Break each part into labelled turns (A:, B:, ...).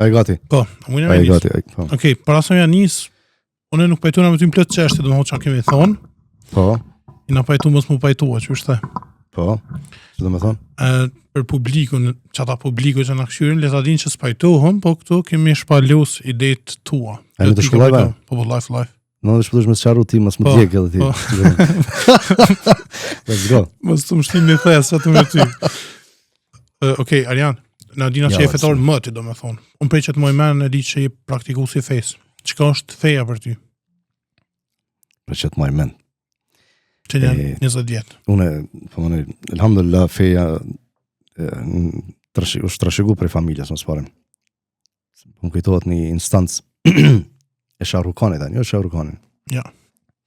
A: A i gati?
B: Po, unë
A: A
B: jam
A: i
B: nis.
A: gati, po.
B: Okej, para se ja nis, unë nuk pajtuna me ty në plot çështje, domethënë çka kemi thonë,
A: Po,
B: i na pajtu mos mu pajtua, që është
A: po, që do me thonë?
B: për publikun, çata publiku që na këshyrin, le ta dinë që s'pajtohëm, po këtu kemi shpalus idetë tua.
A: A në të shkollaj ba?
B: Po, life.
A: Në dhe shpëllush me së qaru ti, mas më
B: Po,
A: djekë edhe ti.
B: po.
A: Let's go.
B: Mos të më shtim një thes, sa të me ty. Okej, Arjan, na dina
A: Ja,
B: që je fetar
A: vazhdo.
B: më ti, do me thonë. Unë prej që të moj men e di që je praktikues i fesë. Çka është feja për ty?
A: Për që të maj men.
B: Që janë 20 vjetë.
A: Une, po më nëjë, elhamdulillah, feja është trashëgu prej familjes, më sparim. Më kujtohet një instancë e Shahrukanit, jo Shahrukanin.
B: Ja.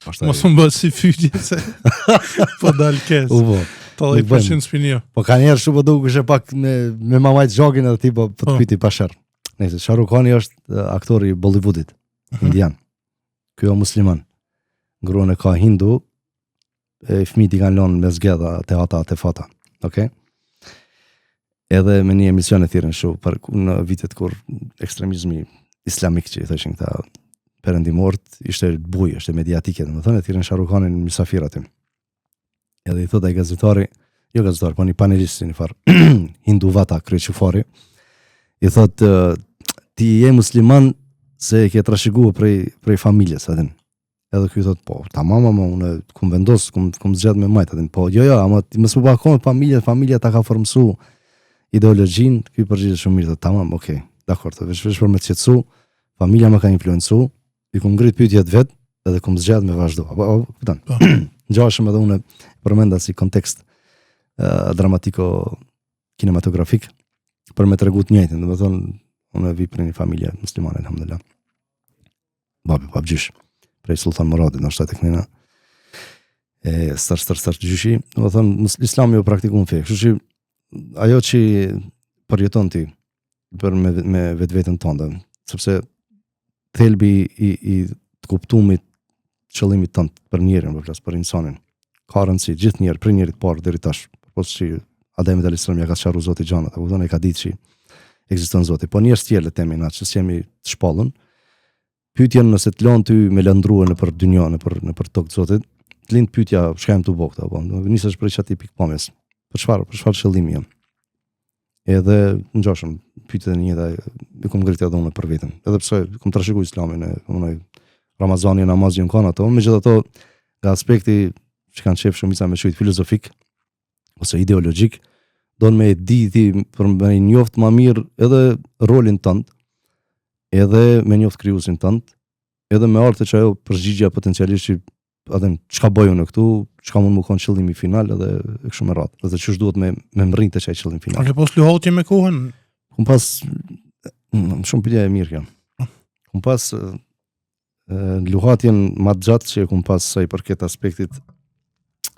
A: Pastaj
B: Mos më bëhet si fytje se po dal kes.
A: Uvo.
B: 80% spinio.
A: Po ka njerë shumë do kushe pak me mamajt zhogin edhe ti po të pyti pa shërë. Nëse Shahrukani është aktori i Bollywoodit, indian. Ky o musliman. Gruan e ka hindu, e fëmijët i kanë lënë me zgjedha te ata te fata. Okej? Edhe me një emision e thirrën shu për në vitet kur ekstremizmi islamik që i thoshin këta perëndimorët ishte buj, ishte mediatike, domethënë thirrën Shahrukanin në mysafir aty. Edhe i thotë ai gazetari, jo gazetar, po një panelist një farë hindu vata kryeqyfari, i thotë ti je musliman se e ke trashëguar prej familjes atë. Edhe ky thotë po, tamam ama unë kum vendos, kum zgjedh me majt atë. Po jo, ama ti mos më bakon familja ta ka formsu ideologjin, ky përgjigjet shumë mirë, thotë tamam, okay, dakor, veç për me të qetësu, familja më ka influencu, i kum ngrit pyetjet vet, edhe kum zgjedh me vazhdo. Apo kupton? Ngjashëm edhe unë përmenda si kontekst dramatiko kinematografik për me tregu të njëjtën, domethënë unë vi prej një familje muslimane, alhamdulillah. Babi babgjysh prej Sultan Muradit në shtetin e Knina. Star gjyshi, domethënë Islami u praktikon fe. Kështu që ajo që përjeton ti për me vetveten tënde, sepse thelbi i të kuptumit qëllimit tënd për njerin, për insanin. Ka rëndësi gjithë njerë, për njerit parë deri tash, përpos që Ademit alayhis salam ja ka sqaruar Zoti xhanat, apo thonë e ka ditë që ekziston Zoti. Po njerëz tjerë le temi na që jemi të shpallën. Pyetjen nëse të lën ty me lëndruar në për dynjë, në për tokë Zotit, të lind pyetja çka jam tu bokta, apo nisesh për çati pikpamjes. Për çfarë qëllimi jam? Edhe ngjashëm pyetjet e njëjta i kum ngritë edhe unë për veten. Edhe pse kum trashëguar Islamin, unë Ramazani namazin kanë ato, megjithatë nga aspekti që kanë qef shumica me shujt filozofik ose ideologjik, do në me di ti për me njoft ma mirë edhe rolin tënd, edhe me njoft krijuesin tënd, edhe me artë që ajo përgjigjja potencialisht që atë çka bëj unë këtu, çka mund më kon qëllimi final edhe e kështu me radhë. Edhe ç'është duhet me mrrit të çaj qëllim final.
B: A ke pas luhatje me kohën?
A: Kum pas shumë pyetje e mirë kjo. Kum pas luhatjen ma të gjatë që kum pas sa i përket aspektit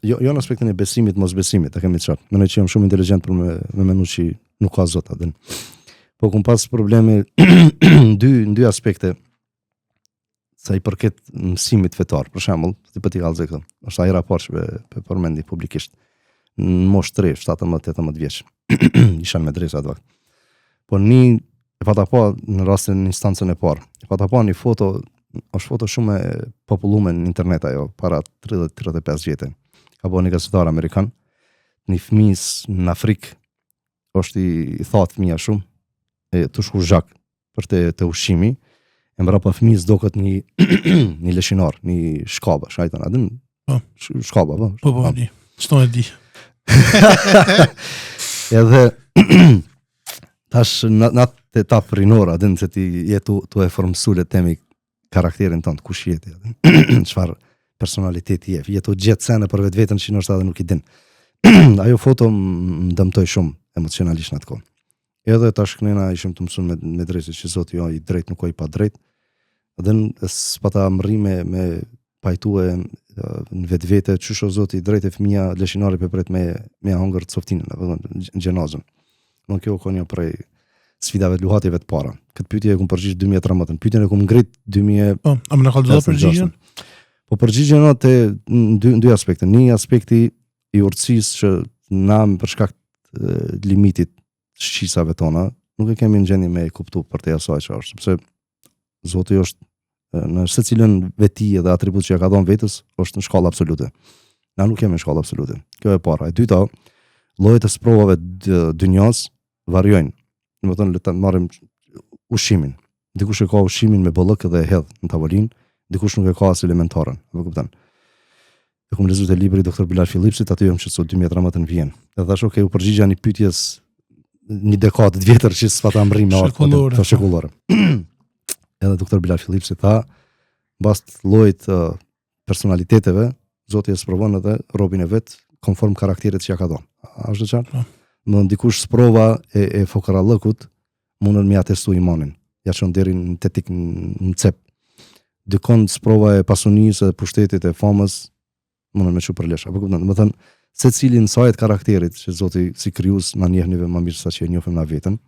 A: jo në aspektin e besimit, mos besimit, e kemi qartë. Mendoj që jam shumë inteligjent për me menu që nuk ka Zot atë. Po kum pas probleme dy aspekte sa i përket mësimit fetar. Për shembull, ti po ti kallëzoj këtë. Është ai raport që pe përmendi publikisht. Në moshë 3, 17-18 vjeç. Isha në medresa atë vakt. Po e pata pa në rastin në instancën e parë. E pata pa një foto, është foto shumë e populluar në internet ajo, para 30-35 vjetë. Ka bo një gazetar amerikan, një fëmijës në Afrikë, është i thatë fëmija shumë, e të shku zhak për të ushqimi, e mbrapa fëmijës do këtë një leshinar, një shkaba, shajtan, adin? Shkaba, po?
B: Po, di. Çto e di.
A: Edhe, tash në atë etapë rinor, adin, se ti jetu të e formësule temi karakterin tënd, kush jeti, adin? Çfarë personaliteti jetu gjetë sene për vetën që nështë edhe nuk i din. Ajo foto më dëmtoj shumë emocionalisht në atë kohë. Edhe tash kënena ishim të mësun me drejtë, që Zoti jo i drejt nuk o i pa drejt, edhe s'pata mëri me pajtue në vetë, qysho Zoti i drejt e fëmija leshinari për pret me hongër të softinën, në gjenazën. Në kjo ko një prej sfidave të luhatjeve të para. Këtë pyetje e kum përgjigj 2013, pyetjen e kum ngrit 2000.
B: Po, a më na kallëzoj përgjigjen?
A: Po përgjigjen atë në dy aspekte. Një aspekti i urtësisë që na për shkak të limitit shqisave tona, nuk e kemi në gjendje me e kuptu për te asaj që është, sepse Zoti është në secilën veti dhe atribut që ja ka dhënë vetës, është në shkallë absolute. Na nuk kemi në shkallë absolute. Kjo e para. E dyta, llojet e sprovave dynjas variojnë. Domethënë le ta marrim ushqimin. Dikush e ka ushqimin me bollëk dhe e hedh në tavolinë, dikush nuk e ka as elementaren. Apo kupton? E kam lexuar te libri doktor Bilal Philipsit, aty jam shqetësuar 2 metra më të në Vjenë. Edhe thash, okay, u përgjigja një pyetjes një dekadë të vjetër që s'pata mbrim me ardhmë shekullore. Edhe doktor Bilal Philipsi tha, mbas llojit personaliteteve, Zoti e sprovon edhe robën e vet konform karakterit që ja ka dhënë. A është qartë? Në dikush sprova e fokarallëkut mundën me atestu imanin. Ja çon deri në tetik në cep. Dikon sprova e pasunisë, e pushtetit, e famës mundën me çu përlesh. Apo kupton? Domethënë secili në sajt karakterit që Zoti si krijues na njeh neve më mirë sa që e njohim na veten,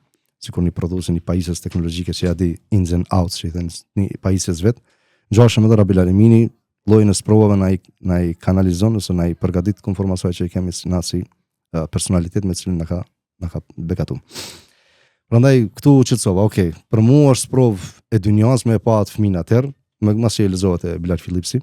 A: sikur një prodhuesi një pajisjes teknologjike që ja di ins and outs, që i thënë një pajisjes vet. Ngjashëm edhe Rabil Alemini, llojin e sprovave na i kanalizon ose na i përgatit konform asaj që i kemi si personalitet me cilin na ka bekatu. Prandaj këtu u qetësova, okay, për mua është sprovë e dynjas me pa atë fëmin atëherë, më mas që e lexohet e Bilal Philipsi.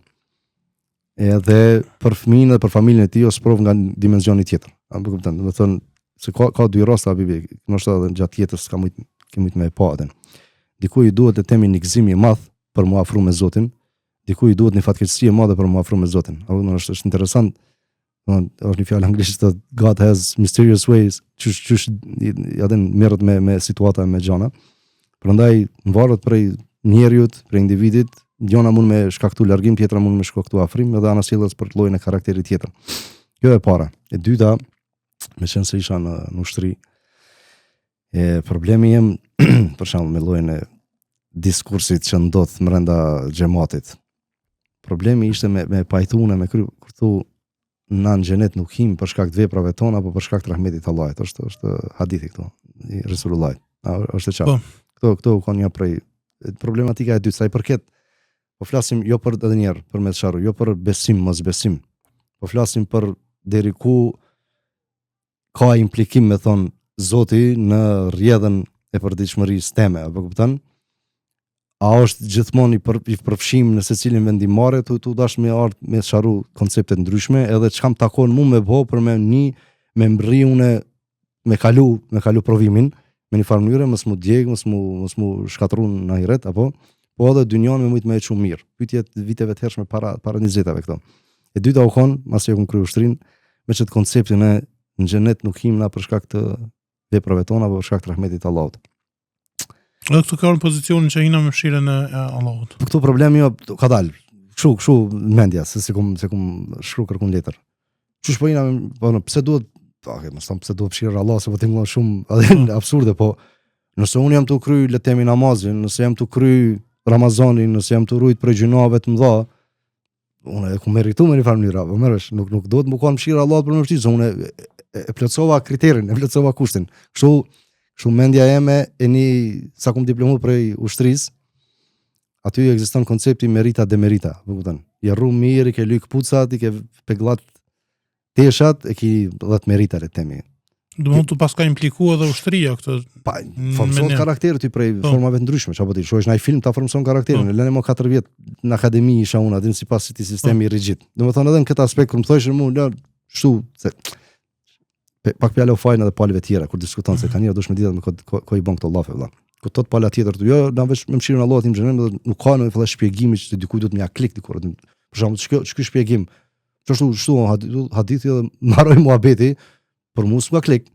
A: Edhe për fëmin dhe për familjen e tij është sprovë nga dimensioni tjetër. Apo kupton, do të thonë se ka dy raste bibi, ndoshta edhe gjatë jetës kemi me pa atë. Dikujt i duhet të temi një gëzim i madh për mu afru me Zotin, dikujt i duhet një fatkeqësi e madhe për mu afru me Zotin. Apo është interesant, është një fjalë anglisht që God has mysterious ways, çush janë merret me situata me gjana. Prandaj varet prej njeriut, prej individit, gjona mund me shkaktu largim, tjetra mund me shkaktu afrim, edhe anasjellës për llojin e karakterit tjetër. Kjo e para. E dyta, me qenë se isha në ushtri, problemi jem, për shembull me llojin e diskursit që ndodh brenda xhamatit. Problemi ishte me pajtune, me kry, kur thu na në xhenet nuk him për shkak të veprave tona, apo për shkak të rahmetit të Allahit. Është hadithi këtu, i Resulullah. Është e qartë. Këto kanë një prej problematika e dytë, sa i përket, po flasim jo për edhe njerë, për me sharu, jo për besim, mos besim. Po flasim për deri ku ka implikim me thonë Zoti në rrjedhën e përditshmërisë teme, apo kupton? A është gjithmonë i përfshim në secilin vendimare, tu dash me ardh me sharu koncepte ndryshme, edhe çka më takon mua me bë për me mbërriune me kalu provimin me një farë mënyrë, mos mu djeg, mos mu shkatërrun në ahiret, apo po edhe dynjan me shumë më e shumë mirë. Pyetjet viteve të hershme para 20-tave këto. E dyta u kon, masi e kum kryer ushtrin, me çet konceptin e në xhenet nuk him na për shkak të veprave tona, apo për shkak të rahmetit të Allahut.
B: Edhe këtu ka në pozicionin që hina me mëshirën e Allahut.
A: Po këtu problemi jo ka dalë. Kështu mendja, se kum shkruar kërkun letër. Çush po hina, po pse duhet, mos them pse duhet mëshira e Allahut, se po tingëllon shumë absurde, po nëse unë jam të kry le të themi namazin, nëse jam të kry Ramazanin, nëse jam të rujt për gjunave të mëdha, unë e ku meritu me një farë mënyra, po merresh, nuk duhet më kanë mëshira e Allahut për më vërtet, se unë e plotësova kriterin, e plotësova kushtin. Kështu mendja jeme e një sa kum diplomuar prej ushtrisë, aty ekziston koncepti merita demerita, po kupton. I rru mirë, i ke lyk pucat, i ke pegullat teshat, e ki 10 merita le të themi.
B: Do mund të paska implikua edhe ushtria këtë.
A: Pa, formson karakterit i prej formave të ndryshme, çapo ti shohësh në film ta formson karakterin. Lënë më 4 vjet në akademi isha unë aty sipas si sistemi i rigjid. Domethënë edhe në këtë aspekt kur më thoshin mua, kështu se pak pjalë u fajnë edhe palëve tjera kur diskuton se kanë dush me ditë me ko i bën këto llafe vëlla. Ku tot pala tjetër tu, jo, na vesh me mëshirën e Allahut im xhenem, nuk ka në fillë shpjegimi që dikujt do të më klik dikur. Për shembull, ç'ky shpjegim. Çështu hadithi edhe mbaroi muhabeti, për mua s'ka klik.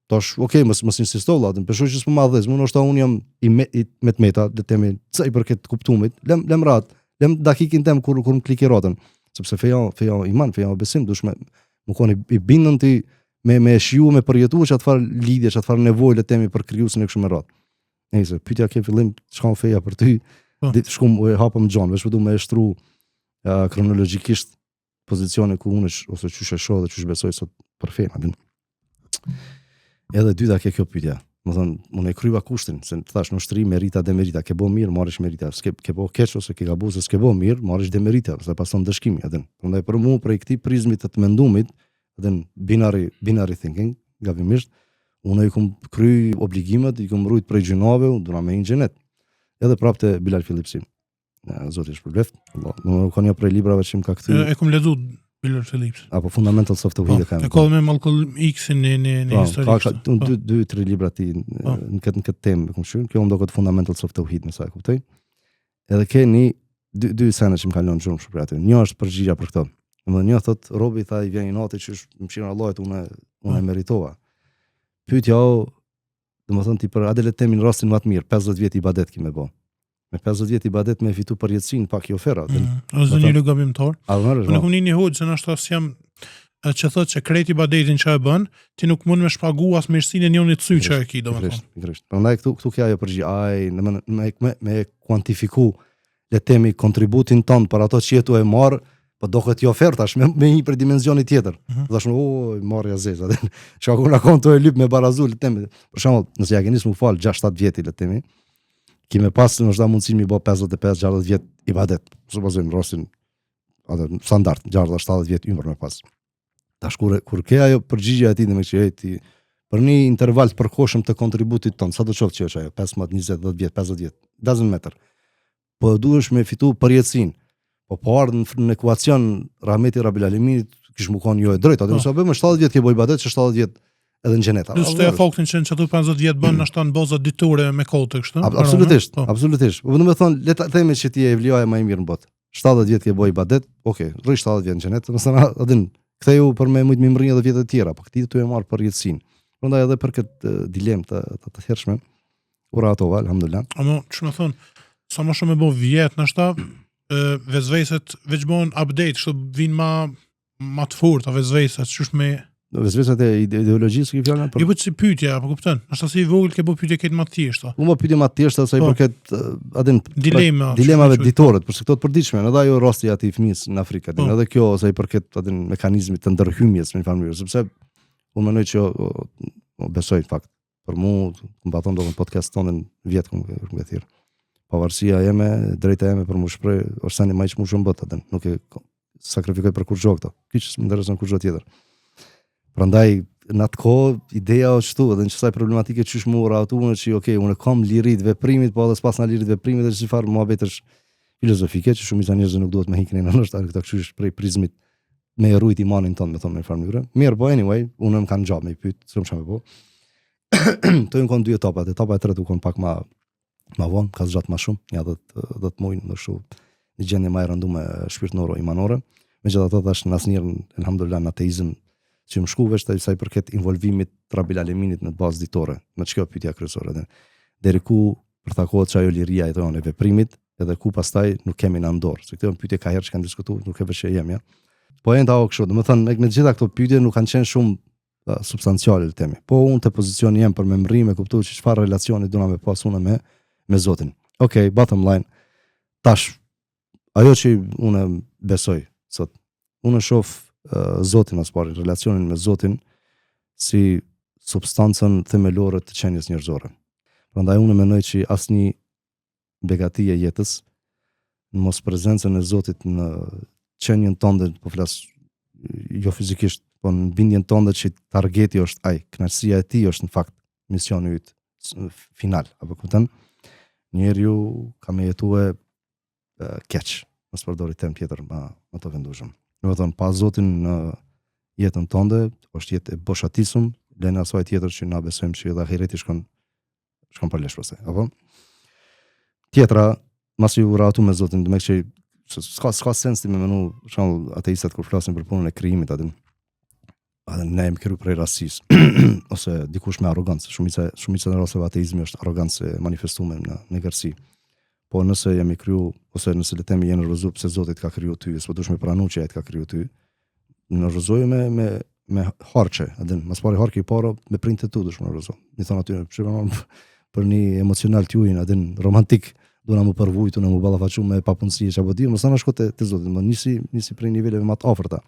A: Tash, okay, mos insisto vëlla, për shkak që s'po madhes, unë ndoshta unë jam i me të meta, le të themi, sa i përket kuptumit, lëm rat, lëm dakikin tem kur më klikë rrotën, sepse feja iman, feja besim, dush më koni i bindën ti me shiu, me përjetuar çfarë farë lidhje, çfarë farë nevojë le të themi për krijuesin e kështu me radhë. Nëse pyetja ke fillim çka on feja për ty, shkum e hapëm xhan, veç vetë më e shtru kronologjikisht pozicionin ku unë ose çush e shoh dhe çush besoj sot për fen atë. Edhe dyta ke kjo pyetja. Do thon, unë e kryva kushtin, se thash në ushtri merita demerita, ke bë mirë, marrësh merita, ke bë keq ose ke gabuar, s'ke bë mirë, marrësh demerita, ose pason dëshkimi atë. Prandaj për mua prej këtij prizmit të mendumit, atë binary thinking, gabimisht, unë i kum kry obligimet, i kum rujt prej gjunave, unë duna me xhenet. Edhe prapte Bilal Filipsi. Zoti është përbleft. Unë ka një prej librave që më ka kthy.
B: E kum lexuar Bilal Phillips.
A: Apo Fundamentals of Tawhid
B: E ka me Malcolm X-in në histori.
A: Ka 2-3 libra ti në këtë temë kum shkruar. Kjo më do këtë Fundamentals of Tawhid, më sa e kuptoj. Edhe keni dy sene që më kanë lënë shumë për atë. Një është përgjigja për këtë. Domethënë një thot robi tha i vjen i natë që është mëshira e Allahut unë e meritova. Pyetja domethënë ti për atë le të themi në rastin më të mirë, 50 vjet ibadet ki me bë. Me 50 vjet ibadet me fitu përjetësinë pak i ofera.
B: Ose një gabimtar. Unë kam një hoxh që nashta jam që thotë që krejt ibadetin që e bën, ti nuk mund me shpagu as mirësinë e njëri sy që e ki, domethënë.
A: Pikërisht. Prandaj këtu ka ajo përgjigje, me kuantifiku le të themi kontributin ton për ato që jetu e marr, po do këtë ofertash me një për dimensioni tjetër. Thash marrja zeza. Çka ku na konto e lyp me barazu le të themi. Për shembull, nëse ja keni më fal 6-7 vjet le të themi, kimë pas në çdo mundësi mi bë 55-60 vjet ibadet. Supozojmë rastin atë standard 60-70 vjet ymër me pas. Tash kur ke ajo përgjigjja e tij me që ti për një interval të përkohshëm të kontributit ton, sa do të qoftë që është ajo 15, 20, 10 vjet, 50 vjet, doesn't matter. Po duhesh me fitu përjetësinë. Po ardhën në ekuacion Rahmeti Rabbil Alaminit kish më kon jo e drejtë, atë mëso bëmë 70 vjet ke bë ibadet, 70 vjet edhe në xhenet.
B: Ju stoja faktin që çdo 50 vjet bën në shtan boza ditore me kohë kështu.
A: Absolutisht, absolutisht. Po do të thonë le të themi që ti je evliaja më e mirë në botë. 70 vjet ke bë ibadet, okay, rri 70 vjet në xhenet, nëse na adin ktheu për me shumë mimëri edhe vjet të tjera, po këti tu e marr për jetësinë. Prandaj edhe për këtë dilemë të hershme uratova, alhamdulillah.
B: Amo, ç'më thon, sa më shumë e bë vjet në shtat vezveset veç bën update, kështu vin ma të fortë vezveset, ç'është me
A: vezveset e ideologjisë që fjalën
B: për. Jo si pyetja, apo kupton? Është si i vogël ke bë pyetje këtë më të thjeshta.
A: Unë më pyetje më të thjeshta sa i përket adin
B: dilemave
A: ditorët, përse këto të përditshme, edhe ajo rasti aty i fëmisë në Afrikë, edhe kjo sa i përket adin mekanizmit të ndërhymjes në familje, sepse unë mendoj që besoj fakt. Për mua, mbaton do në podcast tonë vjet kum thirr. Pavarësia jeme, drejta jeme për më shpreh, është sa një më shumë shumë bota, nuk e sakrifikoj për kurrë këto. Kiç më intereson kurrë tjetër. Prandaj në atë kohë ideja është këtu, edhe në çfarë problematike çysh më uratuan që okay, unë kam lirit veprimit, po edhe s'pas na lirit veprimit është çfarë mohabetësh filozofike që shumica njerëz nuk duhet me hiknin në nështë këta kështu është prej prizmit me rujt imanin ton me thonë në farë mënyrë. Mirë, po anyway, unë më kanë gjallë me pyet, s'kam çfarë po. To janë kon dy etapat, etapa e tretë u kon pak më vonë, ka zgjat më shumë, ja 10 muaj në kështu në gjendje më e rënduar shpirtërore imanore. Megjithatë tash në asnjëherë alhamdulillah në ateizëm që më shku veç të sa i përket involvimit të Rabbil Alaminit në bazë ditore, me çka pyetja kryesore. Deri ku përtakohet çajo liria e tonë e veprimit, edhe ku pastaj nuk kemi në dorë. Se këtë pyetje ka herë që kanë diskutuar, nuk e vesh që jam ja. Po enda kështu, domethënë me të gjitha këto pyetje nuk kanë qenë shumë substanciale le temi. Po unë të pozicioni jam për me mrim e kuptoj që çfarë relacioni dona me pas unë me Zotin. Okay, bottom line. Tash ajo që unë besoj sot, unë shoh Zotin as pari, relacionin me Zotin si substancën themelore të qenies njerëzore. Prandaj unë mendoj që asnjë begati e jetës në mos prezencën e Zotit në qenien tonë, po flas jo fizikisht, po në bindjen tonë që targeti është ai, kënaqësia e tij është në fakt misioni yt final, apo kupton? Njeriu ka me jetue keq, mos përdori term tjetër më të vendueshëm. Domethënë pa Zotin në jetën tonë është jetë e boshatisum, lënë asaj tjetër që na besojmë se edhe ahireti shkon për lesh pastaj, apo? Tjetra, masi u ratu me Zotin, do të thotë që s'ka sens ti me menu, për shembull, ateistët kur flasin për punën e krijimit atë ne jemi krijuar prej rastisë ose dikush me arrogancë. Shumica në rasteve ateizmi është arrogancë manifestuar në negërsi. Po nëse jemi kriju ose nëse le të themi jeni rrëzu pse Zoti ka kriju ty, s'po dush me pranu që ai ka kriju ty. Në rrëzoj me harçe, atë mas pari harki i parë me printet tu dush me rrëzo. Mi thon aty për një emocional t'juin, atë romantik, do na më përvujtu, na më ballafaçu me papunësi apo di, mos na shko te Zoti, më nisi prej niveleve më të afërta.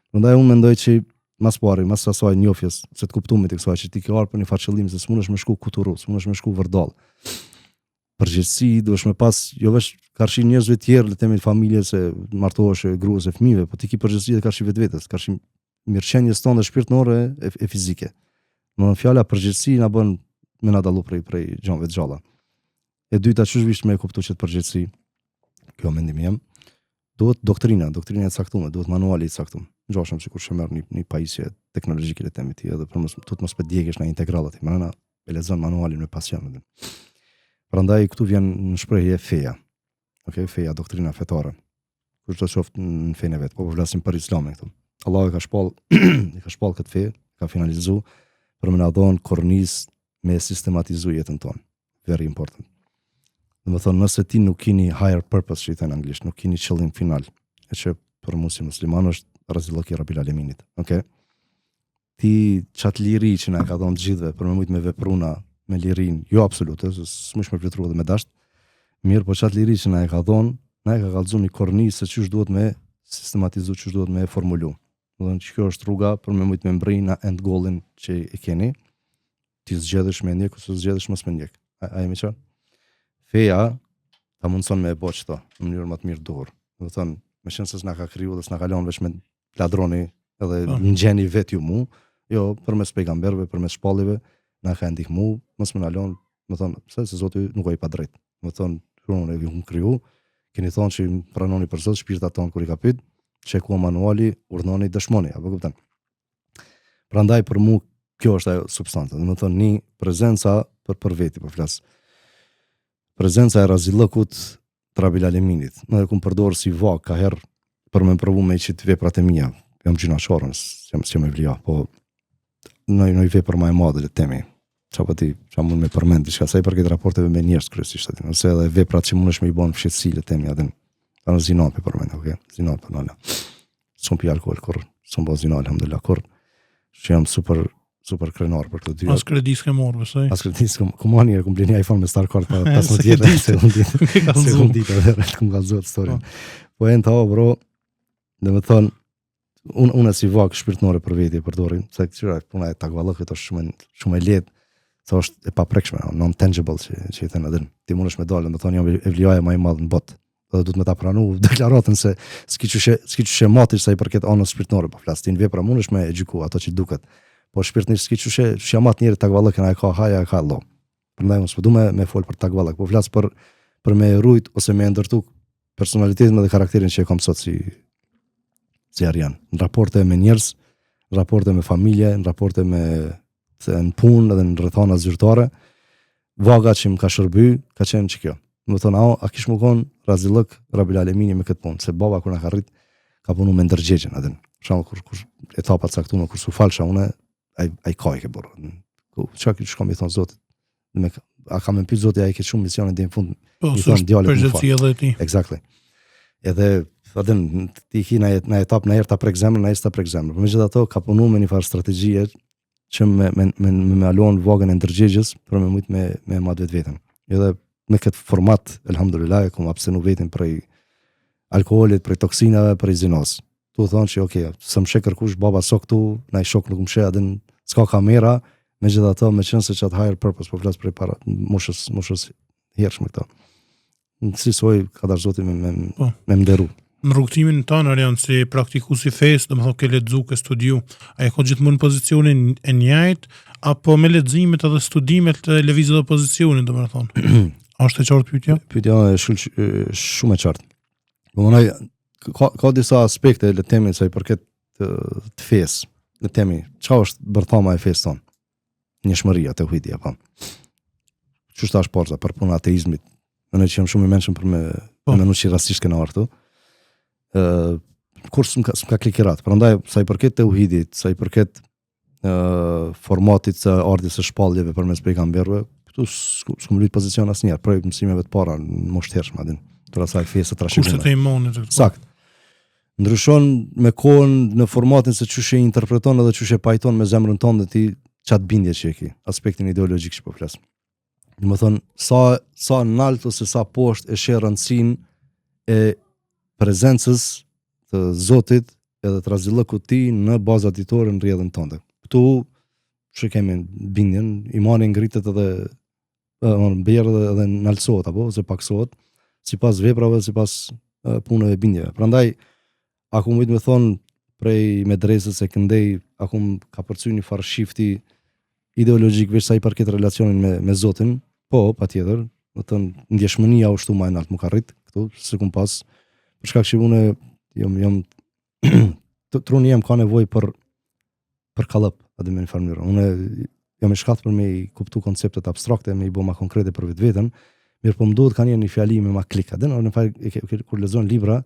A: Prandaj unë mendoj që mas pari, mas asaj njofjes, se të kuptumit të kësaj që ti ke ardhur për një fat qëllimi, se s'mundesh me shku kuturu, s'mundesh me shku vërdall. Përgjithësi duhesh me pas jo vetë karshi njerëzve të tjerë, le të themi familje se martohesh gruas e fëmijëve, po ti ke përgjithësi edhe karshi vetvetes, karshi mirëqenies tonë shpirtërore e fizike. Në fjala përgjithësi na bën me na dallu prej gjëve të gjalla. E dyta çu vish me kuptu që të përgjithësi, kjo mendimi jam, duhet doktrina e caktuar, duhet manuali i caktuar. Ngjashëm sikur që merr një pajisje teknologjike le temi ti, edhe për mos të djegësh në integrallat, më e lexon manualin me pasion. Prandaj këtu vjen në shprehje feja. Okej, feja, doktrina fetare. Kur të shoft në fenë vet, po flasim për Islamin këtu. Allahu e ka shpall këtë fe, ka finalizuar për më na dhon kornizë me sistematizuar jetën tonë. Very important. Dhe më thonë, nëse ti nuk kini higher purpose, që i thënë anglisht, nuk kini qëllim final, e që për mu si musliman është Razilloki Rabbil Aleminit, okay? Ti qatë liri që na ka dhënë të gjithëve për me mujtë me vepruna me lirin, jo absolute, s'mush me plotru edhe me dasht, mirë, po qatë liri që na e ka dhënë, na e ka kallëzu një kornizë se çysh duhet me sistematizu, çysh duhet me formulu. Do të thonë që kjo është rruga për me mujtë me mbri na end goalin që i keni, ti zgjedhësh me ndjek ose zgjedhësh mos me ndjek. A jemi qartë? Feja ta mundson me e bo qëto në mënyrë më të mirë duhur. Do të thonë, me qenë se s'na ka kriju dhe s'na ka lënë veç me ladroni edhe ngjeni vet ju mu, jo përmes pejgamberëve, përmes shpallive, na ka ndihmu, mos më na lënë, do thonë, pse se Zoti nuk ai pa drejt. Do thonë, kur unë e kriju, keni thonë që pranoni për Zot shpirtat tonë kur i ka pyet, çekua manuali, urdhnoni, dëshmoni, apo kupton? Prandaj për mua kjo është ajo substanca, do të thonë një prezenca për veti, po flas. Prezenca e Razillokut Rabbil Aleminit. Në e kum përdorë si vak ka herë për me provu me qitë veprat e mia. Jam gjinashorën, s'jam e vlia, po në i vepër ma e madhe le temi. Qa mund me përmend diçka sa i përket raporteve me njerëz kryesisht aty. Ose edhe veprat që mundesh me i bën fshehtësi le temi aty. Në zinat me përmend, okay? Zinat për nëna. S'um pi alkool kur, s'um bo zinat, alhamdulillah kur. Që jam super krenar për këtë dy.
B: As kredis ke morë, besoj.
A: As kredis ku mani e kum bleni iPhone me Star Card pa 15 vjet sekondit edhe kum kallzuar historinë. Po e nta bro, domethën unë si vak shpirtënore për veti e përdorin, se këtyra puna e takvallëkut është shumë e lehtë, sa është e paprekshme, non-tangible që i thënë atë. Ti mundesh me dalë, domethën jam e vliaja më e madhe në botë. Edhe duhet me ta pranu deklaratën se s'ki çuçe matish sa i përket anës shpirtënore, po flas ti në vepra mundesh me e gjyku ato që duket. Po shpirtënisht s'ki çuçe mat njëri takvallëkën ai ka haja, ka Allah. Prandaj mos po du me fol për takvallëk, po flas për me rujt ose me ndërtu personalitetin dhe karakterin që e kam sot si arjan. Në raporte me njerëz, në raporte me familje, në raporte në punë edhe në rrethana zyrtare, vaga që më ka shërby, ka qenë që kjo. Më thonë, a kish më konë Razillok Rabbil Alemini me këtë punë, se baba kur na ka rrit, ka punu me ndërgjegjen atë. Për shembull kur etapat caktuara kur su falsha unë, ai ka i ke borë. Çka që shkon i thon Zotit. A kam më pyet Zoti ai ke shumë misione deri në fund.
B: Po, përgjithësi edhe ti.
A: Exactly. Edhe ti ki në etapë në herë ta prek zemrën, ai sta prek zemrën. Megjithatë ka punu me një farë strategjie që me alon vogën e ndërgjegjes për me mujt me mat vetveten. Edhe me këtë format, elhamdulillah, kom abstenu vetin prej alkoolit, prej toksinave, prej zinos. Tu thonë që okay, s'm sheh kërkush baba so këtu, na i shok nuk më sheh atë, s'ka kamera, megjithatë me qenë se çat higher purpose po flas për para moshës hershme këto. Si soi ka dash Zoti me nderu.
B: Në rrugtimin tonë janë si praktikues i fesë, domethënë ke lexu, ke studiu, ai ka gjithmonë pozicionin e njëjtë apo me leximet edhe studimet e lëvizjes së opozicionit, domethënë. A është e qartë pyetja?
A: Pyetja është shumë e qartë. Domethënë ka disa aspekte le temi sa i përket të fesë. Le temi, çfarë është bërthama e fesë tonë? Njëshmëria, tauhidi apo. Çu është porza për punë ateizmit. Unë që jam shumë i mençur për me menu që rastisht kena artu. Kur s'm ka klikirat. Prandaj sa i përket tauhidit, sa i përket formatit të ardhjes së shpalljeve përmes pejgamberëve, këtu s'kum lyt pozicion asnjëherë, për mësimeve të para në moshë hershme atë. Për asaj fesë trashëgimit.
B: Kushtet e imanit.
A: Sakt. Ndryshon me kohën në formatin se çuçi interpreton edhe çuçi pajton me zemrën tonë ti çat bindje që e ke, aspektin ideologjik që po flas. Domethënë sa nalt ose sa poshtë e sheh rëndësinë e prezencës të Zotit edhe të Razillokut ti në bazat ditore në rrjedhën tonë. Këtu që kemi bindjen, imani ngritet edhe bjerë edhe nalësohet apo ose paksohet sipas veprave, sipas punëve bindjeve. Prandaj aku mujt me thonë prej medresës e këndej, aku ka përcy një farë shifti ideologjik veç sa i përket relacionin me Zotin, po, patjetër, do të thënë ndjeshmënia u shtu më lart më ka rrit këtu, se kum pas për shkak që unë jam truni jam ka nevojë për kallëp, a dhe me një farë mënyrë. Unë jam i shkath për me i kuptu konceptet abstrakte, me i bo ma konkrete për vetveten, mirë po më duhet ka një fjali me ma klika. Dhe në fakt kur lexon libra,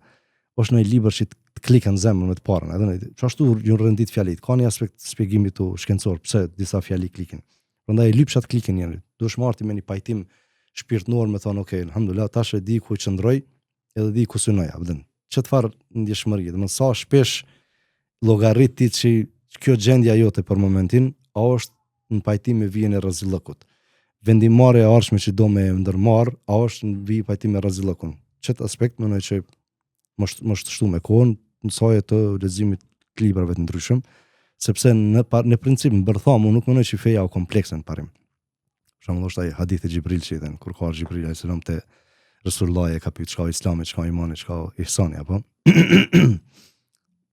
A: është një libër që të klikë në zemër me të parën. Edhe çashtu ju rëndit fjalit. Ka një aspekt shpjegimi tu shkencor pse disa fjali klikin. Prandaj lypshat klikin janë. Duhesh marrti me një pajtim shpirtënor me thonë, okay, alhamdulillah, tash e di ku qëndroj, edhe di ku synoj, abdën. Çfarë ndjeshmëri, domethënë sa shpesh llogaritit që kjo gjendja jote për momentin, a është në pajtim me vijën e rrezillëkut. Vendimarrja e arshme që do me ndërmarr, a është në vijë pajtim me rrezillëkun. Çet aspekt mendoj që më shtu me kohën, mësoje të leximit të librave të ndryshëm, sepse në princip në bërthamu nuk mendoj që feja o komplekse në parim. Për shembull është ai hadith e Xhibril që thënë kur ka Xhibril alayhis salam te Resulullah e ka pyet çka Islami, çka imani, çka ihsani apo.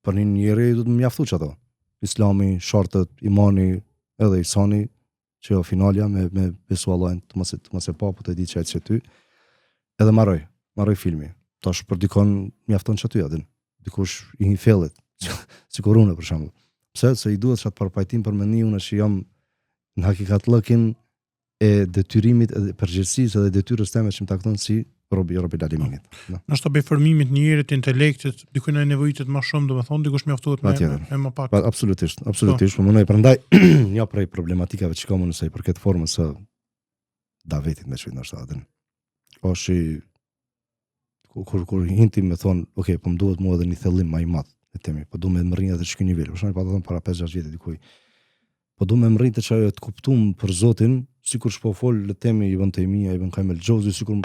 A: Për një njeri do të mjaftu që ato. Islami, shartët, imani, edhe ihsani, që jo finalja me besu Allahin të mos e pa, po të di që e ty. Edhe marroj filmi. Tash për dikon mjafton që aty adin. Dikush i një fellet, sikur unë për shembull. Pse? Se i duhet çat përpajtim për mendimin që jam në hakikat lëkin e detyrimit edhe përgjegjësisë edhe detyrës time që më takton si robi laliminit.
B: Nështë të bëj formimit njerit, intelektit, dikuj në nevojitet më shumë, domethënë dikush mjaftohet me më pak.
A: Absolutisht, po mënoj prandaj një prej problematikave që kam nëse i përket formës së davetit me çfarë ndoshta atë. Ose kur hinti me thon, okay, po më duhet mua edhe një thellim më i madh e temi, po duhet më rrinë atë çka nivel. Për shembull, pa thon para 5-6 vjetë dikuj. Po duhet më rrinë të çajë të kuptum për Zotin, sikur s'po fol le temi Ibn Taymija, Ibn Qayyim el-Jauzi, sikur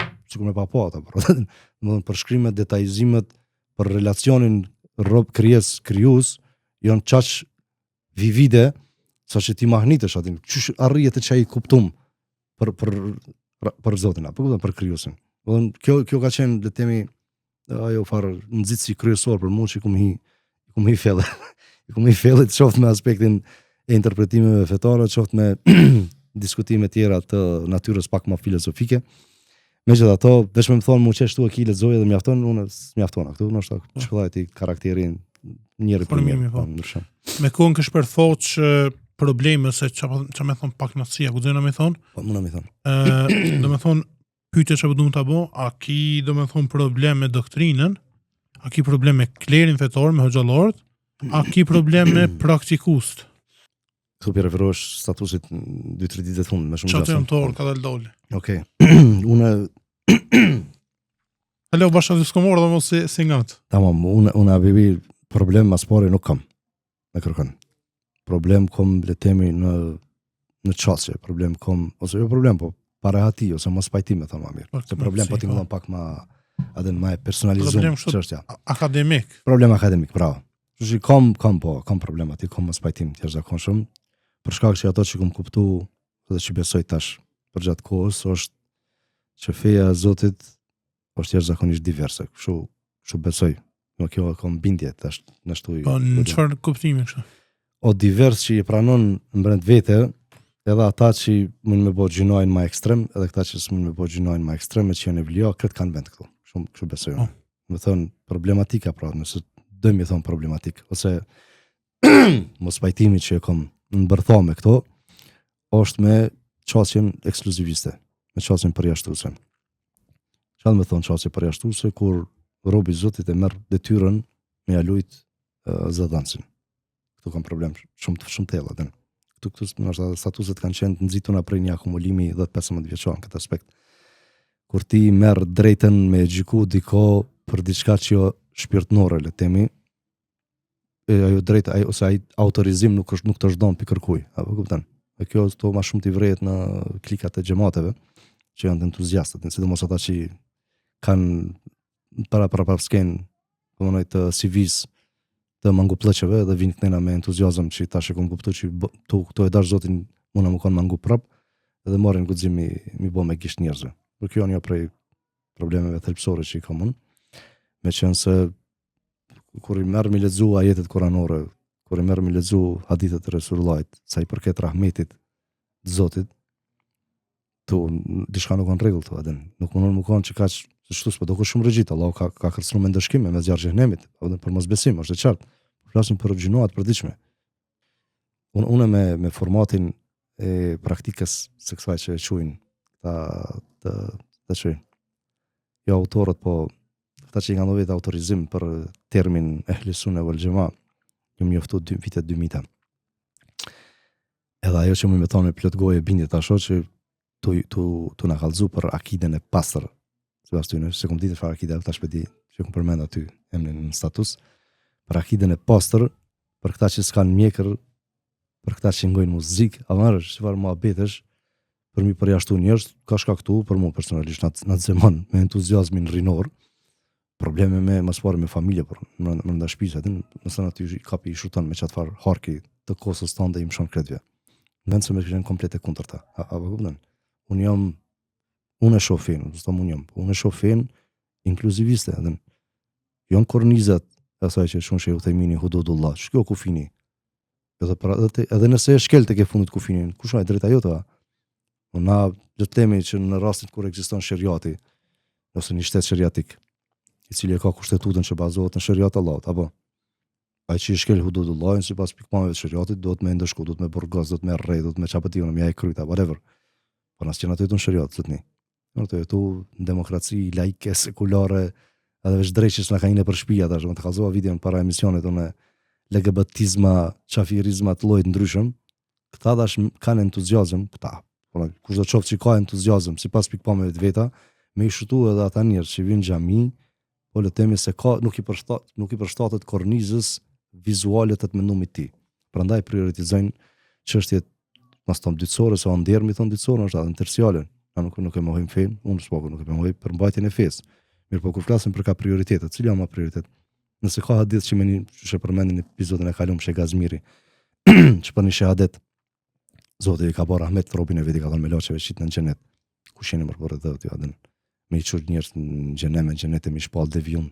A: me pa ata, domethënë përshkrimet, detajzimet për relacionin rob krijues janë çaq vivide saqë ti mahnitesh aty. Çish arrihet të çaj kuptum për Zotin apo për krijuesin. Domethënë kjo ka qenë le temi ajo farë nxitsi kryesor për mua që kum hi fellë. Kum hi fellë të shoft me aspektin e interpretimeve fetare, qoftë me diskutime tjera të natyrës pak më filozofike. Megjithatë, veç më thonë mu që shtu e ki lexoj dhe mjafton, unë mjafton këtu, ndoshta shpëllaj ti karakterin njëri për mirë, po ndryshëm.
B: Me kohën ke shpërthot që probleme se ç'a më thon pak nacia, ku do na më thon?
A: Po më na më thon.
B: Do më thon pyetje ç'a do ta bëj, a ki do më thon problem me doktrinën? A ki problem me klerin fetor, me hoxhallorët? A ki problem me praktikust?
A: Këtu për referosh statusit 2-3 ditë të fundit, me shumë
B: gjasë. Qatë jam torë, ka dalë dole.
A: Okej. Unë...
B: Halo, bashkë të skomorë dhe mos si ngatë.
A: Tamam, unë abibi problem mas pare nuk kam me kërkën. Problem kom le temi në qasje, problem kom, ose jo problem, po pare hati, ose mos pajtime, thënë ma mirë. Se problem po t'ingëllon pak ma e personalizuar çështja.
B: Akademik.
A: Problem akademik, bravo. Që kam problem aty, kam mos pajtim të jashtëzakonshëm. Për shkak që ato që kam kuptu dhe që besoj tash për gjatë kohës është që feja e Zotit është jashtëzakonisht diverse. Kështu besoj. Jo kjo kam bindje tash në ashtu.
B: Po në çfarë kuptimi kështu?
A: O divers që i pranon në brend vete, edhe ata që mund me bëj gjinojnë më ekstrem, edhe ata që s'mund me bëj gjinojnë më ekstrem, që janë vlio, këtë kanë vend këtu. Kështu besoj. Do thon problematika pra, nëse dëmi thonë problematik, ose mos pajtimi që e kom në bërtha me këto, është me qasjen ekskluziviste, me qasjen përjashtuese. Çfarë më thonë qasje përjashtuese, kur robi Zotit e merr detyrën me ja lujt zëdhansin. Këtu kam problem shumë të thella. Këtu statuset kanë qenë të nxituna prej një akumulimi 10-15 vjeçor në këtë aspekt. Kur ti merr drejtën me gjiku diko për diçka që jo shpirtënore le temi, ajo drejt ose ai autorizim nuk të zhdon pi kërkuj, apo kupton? E kjo to më shumë t'i vrehet në klikat e xhamateve që janë entuziastë, sidomos ata që kanë para sken, domethënë të CV-s të mangupllëqeve dhe vinë këtena me entuziazëm që tash e kam kuptuar që to e dash Zotin mund më kon mangu prap dhe marrin guxim mi bë me gisht njerëzve. Por kjo janë një prej problemeve thelbësore që i kam unë. Meqense kur i merr me lexu ajetet kuranore, kur i merr me lexu hadithet e Resulullahit, sa i përket rahmetit të Zotit, diçka nuk kanë rregull këtu, nuk mundon më kanë që kaq se shtu s'po do ku shumë regjit, Allahu ka kërcënuar me ndëshkime me zjarr xhenemit, për mosbesim, është e qartë. Flasim për gjinoat për diçme. Unë me formatin e praktikës së kësaj që e quajnë të çojnë. Jo autorët, po ata që i kanë dhënë autorizim për termin ehli sunne wal jamaa, ju mjoftu vitet 2000. Edhe ajo që më thonë me plot goje bindje tash që tu na kallëzu për akiden e pastër. Sipas tyre, se kom ditë çfarë akide tash di, që kom përmend aty emrin në status, për akiden e pastër, për këta që s'kan mjekër, për këta që ngojnë muzikë, a marrësh çfarë mohabitesh, për mi përjashtu njerëz, ka shkaktu për mua personalisht na zemon me entuziazmin rinor. Probleme me maspore me familje, por në shtëpisë aty, nëse aty kapi i shuton me çfarë harki të Kosovës tonë i mshon kretve. Vend se me kishin komplet e kundërta. Apo kupton? Unë e shoh fen, unë e shoh fen inkluziviste, janë kornizat asaj që shumë shehu themini hududullah. Shkjo kufini. Edhe nëse e shkel tek e fundit kufinin, kush ka drejt ajo ta? Na do të themi që në rastin kur ekziston sheriati ose një shtet sheriatik, i cili ka kushtetutën që bazohet në sheriat Allahut, apo ai që i shkel hududullahin sipas pikpamjeve të sheriatit, do të më ndëshku, do të më burgos, do të më rrej, do të më çapatiu, më ai kryta, whatever. Po nas që na të sheriat zotni. Në të demokraci laike, sekulare, edhe veç drejqës në ka një për shpia, tash, të kalzova videon para emisionit, LGBT-izma, qafirizma të llojit ndryshëm, këta dash kanë entuziazëm, këta, kush do qoftë që ka entuziazëm, sipas pikpamjeve të veta, me i shëtu edhe ata njerëz që vinë xhami, po le të themi se nuk i përshtatet kornizës vizuale të mendimit të tij. Prandaj prioritizojnë çështjet mos tom dytësore, se on dermi thon dytësore, është edhe terciale. Na nuk e mohojm fen, unë s'po nuk e mohoj për mbajtjen e fesë. Mirë, po kur flasim për ka prioritete, cili janë më prioritet? Nëse ka hadith që meni që përmendin në episodin e kaluar me Gazmiri, që për një shahadet Zoti i ka bërë rahmet robën e vet, i ka dhënë me laçeve shit në xhenet. Kush jeni më përpër të aty aden. Me i çut njerëz në xhenet e mi shpall devion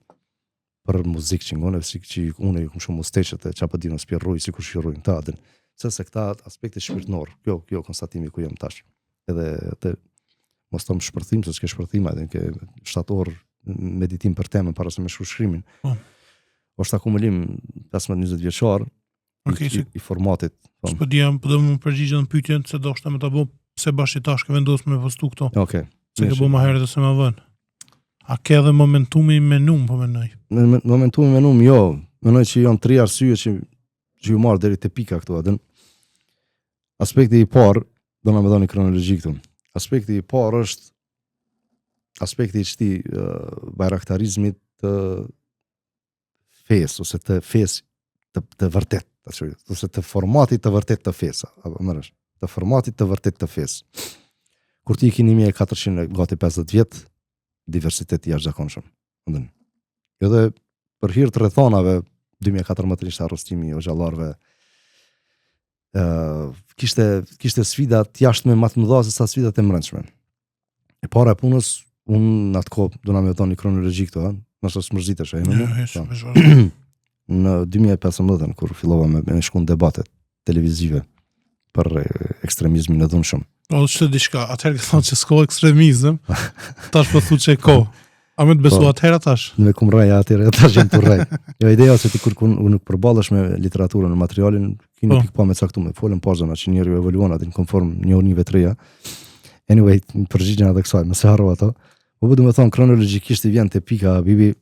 A: për muzikë që ngonë, si që unë ju kum shumë musteshët e çapa dinos pirroj sikur shirrojnë ta aden. Se këta aspekte shpirtënor, kjo konstatimi ku jam tash. Edhe atë mos tom shpërthim, se s'ke shpërthim atë ke 7 orë meditim për temën para se me shkruajmin. Është akumulim 15-20 vjeçar i formatit.
B: Po diam, po do më përgjigjen në pyetjen se do shta me ta bëj pse bashi tash ke vendosur me postu këto.
A: Okej.
B: Se ke bëu më herët se më vën. A ke edhe momentumi me num, po mendoj.
A: Momentumi me num, jo. Mendoj që janë 3 arsye që ju marr deri te pika këtu atë. Aspekti i parë, do na më dhoni kronologji këtu. Aspekti i parë është aspekti i bajraktarizmit të fesë, ose të fesë të vërtet, ose të formatit të vërtet të fesë, apo mëresh, të formatit të vërtet të fesë. Kur ti keni 1400 gati 50 vjet, diversitet i jashtëzakonshëm. Edhe për hir të rrethonave 2014 ishte arrestimi i xhallarëve. Kishte sfida të jashtme më të mëdha se sa sfidat e brendshme. E para e punës, unë në atë kohë do na më thoni kronologji këto, nëse smërzitesh ai më. Në 2015 kur fillova me shkon debatet televizive për ekstremizmin e dhunshëm.
B: O ç'të diçka, atëherë thonë që s'ka ekstremizëm, tash po thuç e ko. A më të besu atëherë tash?
A: Me kumraj atëherë tash jam turrej. Jo, ideja është se ti kur nuk përballesh me literaturën, në materialin, keni pikpamje caktuar, folën pozona që njeriu evoluon atë në konform njohurive të reja. Anyway, përgjigjen edhe kësaj, mos e harro ato. Po do të them kronologjikisht i vjen te pika Habibi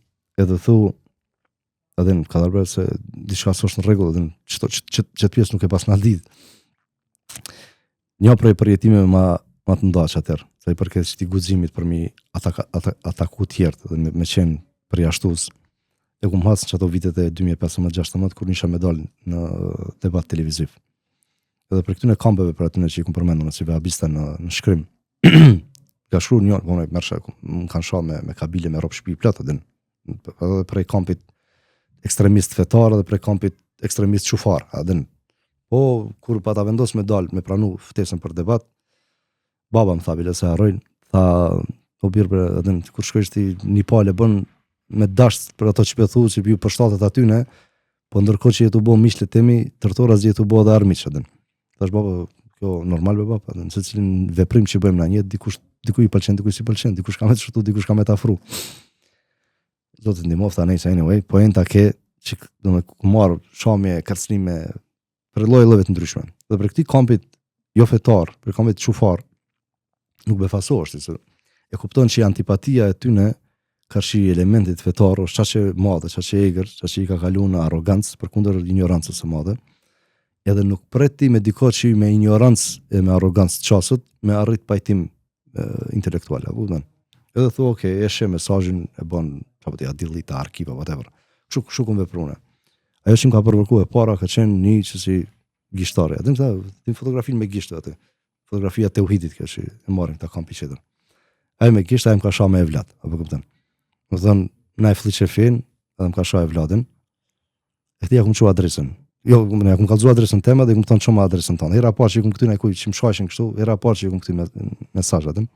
A: edhe thu edhe ka dalë se diçka s'është në rregull, edhe ç't pjesë nuk e pas na lidh. Një prej përjetimeve më të mëdha atëherë, sa i përket këtij guximit për mi ataku të tjerë dhe me qenë përjashtues. E kum hasë që ato vitet e 2015-16 kur nisha me dal në debat televiziv. Edhe për këtyne kampeve për atyne që i kum përmendur si vehabista në shkrim. Ka shkruar një, unë mërsha, më kanë shah me kabile me rroba shtëpi plot edhe prej kampit ekstremist fetar dhe prej kampit ekstremist çufar, edhe po kur pa ta vendos me dal me pranu ftesën për debat, baba më tha bile se harrojnë, tha o birë edhe kur shkojsh ti një palë bën me dash për ato që pëthu që ju përshtatet atyne, po ndërkohë që jetu bo miqlet temi, tërtora jetu bo edhe armiq edhe. Tash baba kjo normal be baba, në secilin veprim që bëjmë na një, diku i pëlqen, diku si pëlqen, dikush ka me të shtu, dikush ka me të afru. Zotë të ndihmofta nejse anyway, poenta ke që do të marr shamje, kërcënime për lloje të ndryshme. Dhe për këtij kampit jo fetar, për kampit çufar, nuk befasohesh se e kupton që antipatia e tyne ka shi elementit fetar, është çaqe madhe, çaqe egër, çaqe i ka kaluar në arrogancë përkundër ignorancës së madhe. Edhe nuk preti me diko që me ignorancë e me arrogancë qasët, me arrit pajtim intelektual, apo kupton? Edhe thua, okay, e sheh mesazhin e bën, apo ti delete arkiva whatever. Kështu kum veprune. Ajo që më ka përvërku e para ka qenë një që si gishtare. Atë më tha, fotografinë me gishtë atë. Fotografia të uhidit kjo që e marrin këta kampi qëtër. Ajo me gishtë, ajo më ka sha me evlat, apo kupton? Më thënë, na e fliqe fin, edhe më ka sha evladin, e këti ja kumë që adresën. Jo, ja kumë kalzu adresën tema dhe kumë thonë që ma adresën tonë. Hera parë që i kumë këty në kuj që më shajshin kështu, hera parë që i kumë këty mesajatën.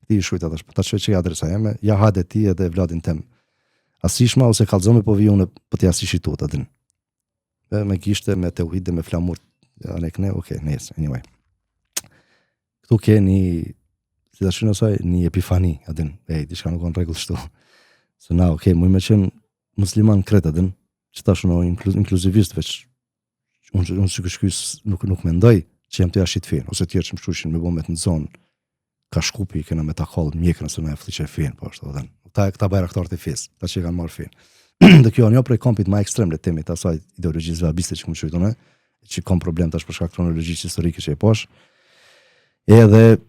A: Ti i shujt atash, ta që e adresa jeme, ja hade ti edhe evladin tem. Asishma ose kalzome po vijone po ti asishi tu të din. Me gishte, me te uhide, me flamur, anek ne, okej, nesë, anyway. Këtu ke një, si të shënë asaj, një epifani, adin, diçka nuk kanë regull shtu. Se na, okej, muj me qenë musliman kret, adin, që ta shënë inkluzivist, veç, unë që këshkys nuk mendoj që jam të jashit fejnë, ose tjerë që më shushin me bo me të në zonë, ka shkupi, kena me ta kallë mjekën, se na e fliqe fejnë, po ashtu, adin. Këta bajraktarët e fesë, ta që kanë marrë fejnë. Dhe kjo një prej kampit ma ekstrem le temit asaj ideologjisë vabiste që më qëjtone, që kam problem tash për shkak kronologjisë historike që e posh. Edhe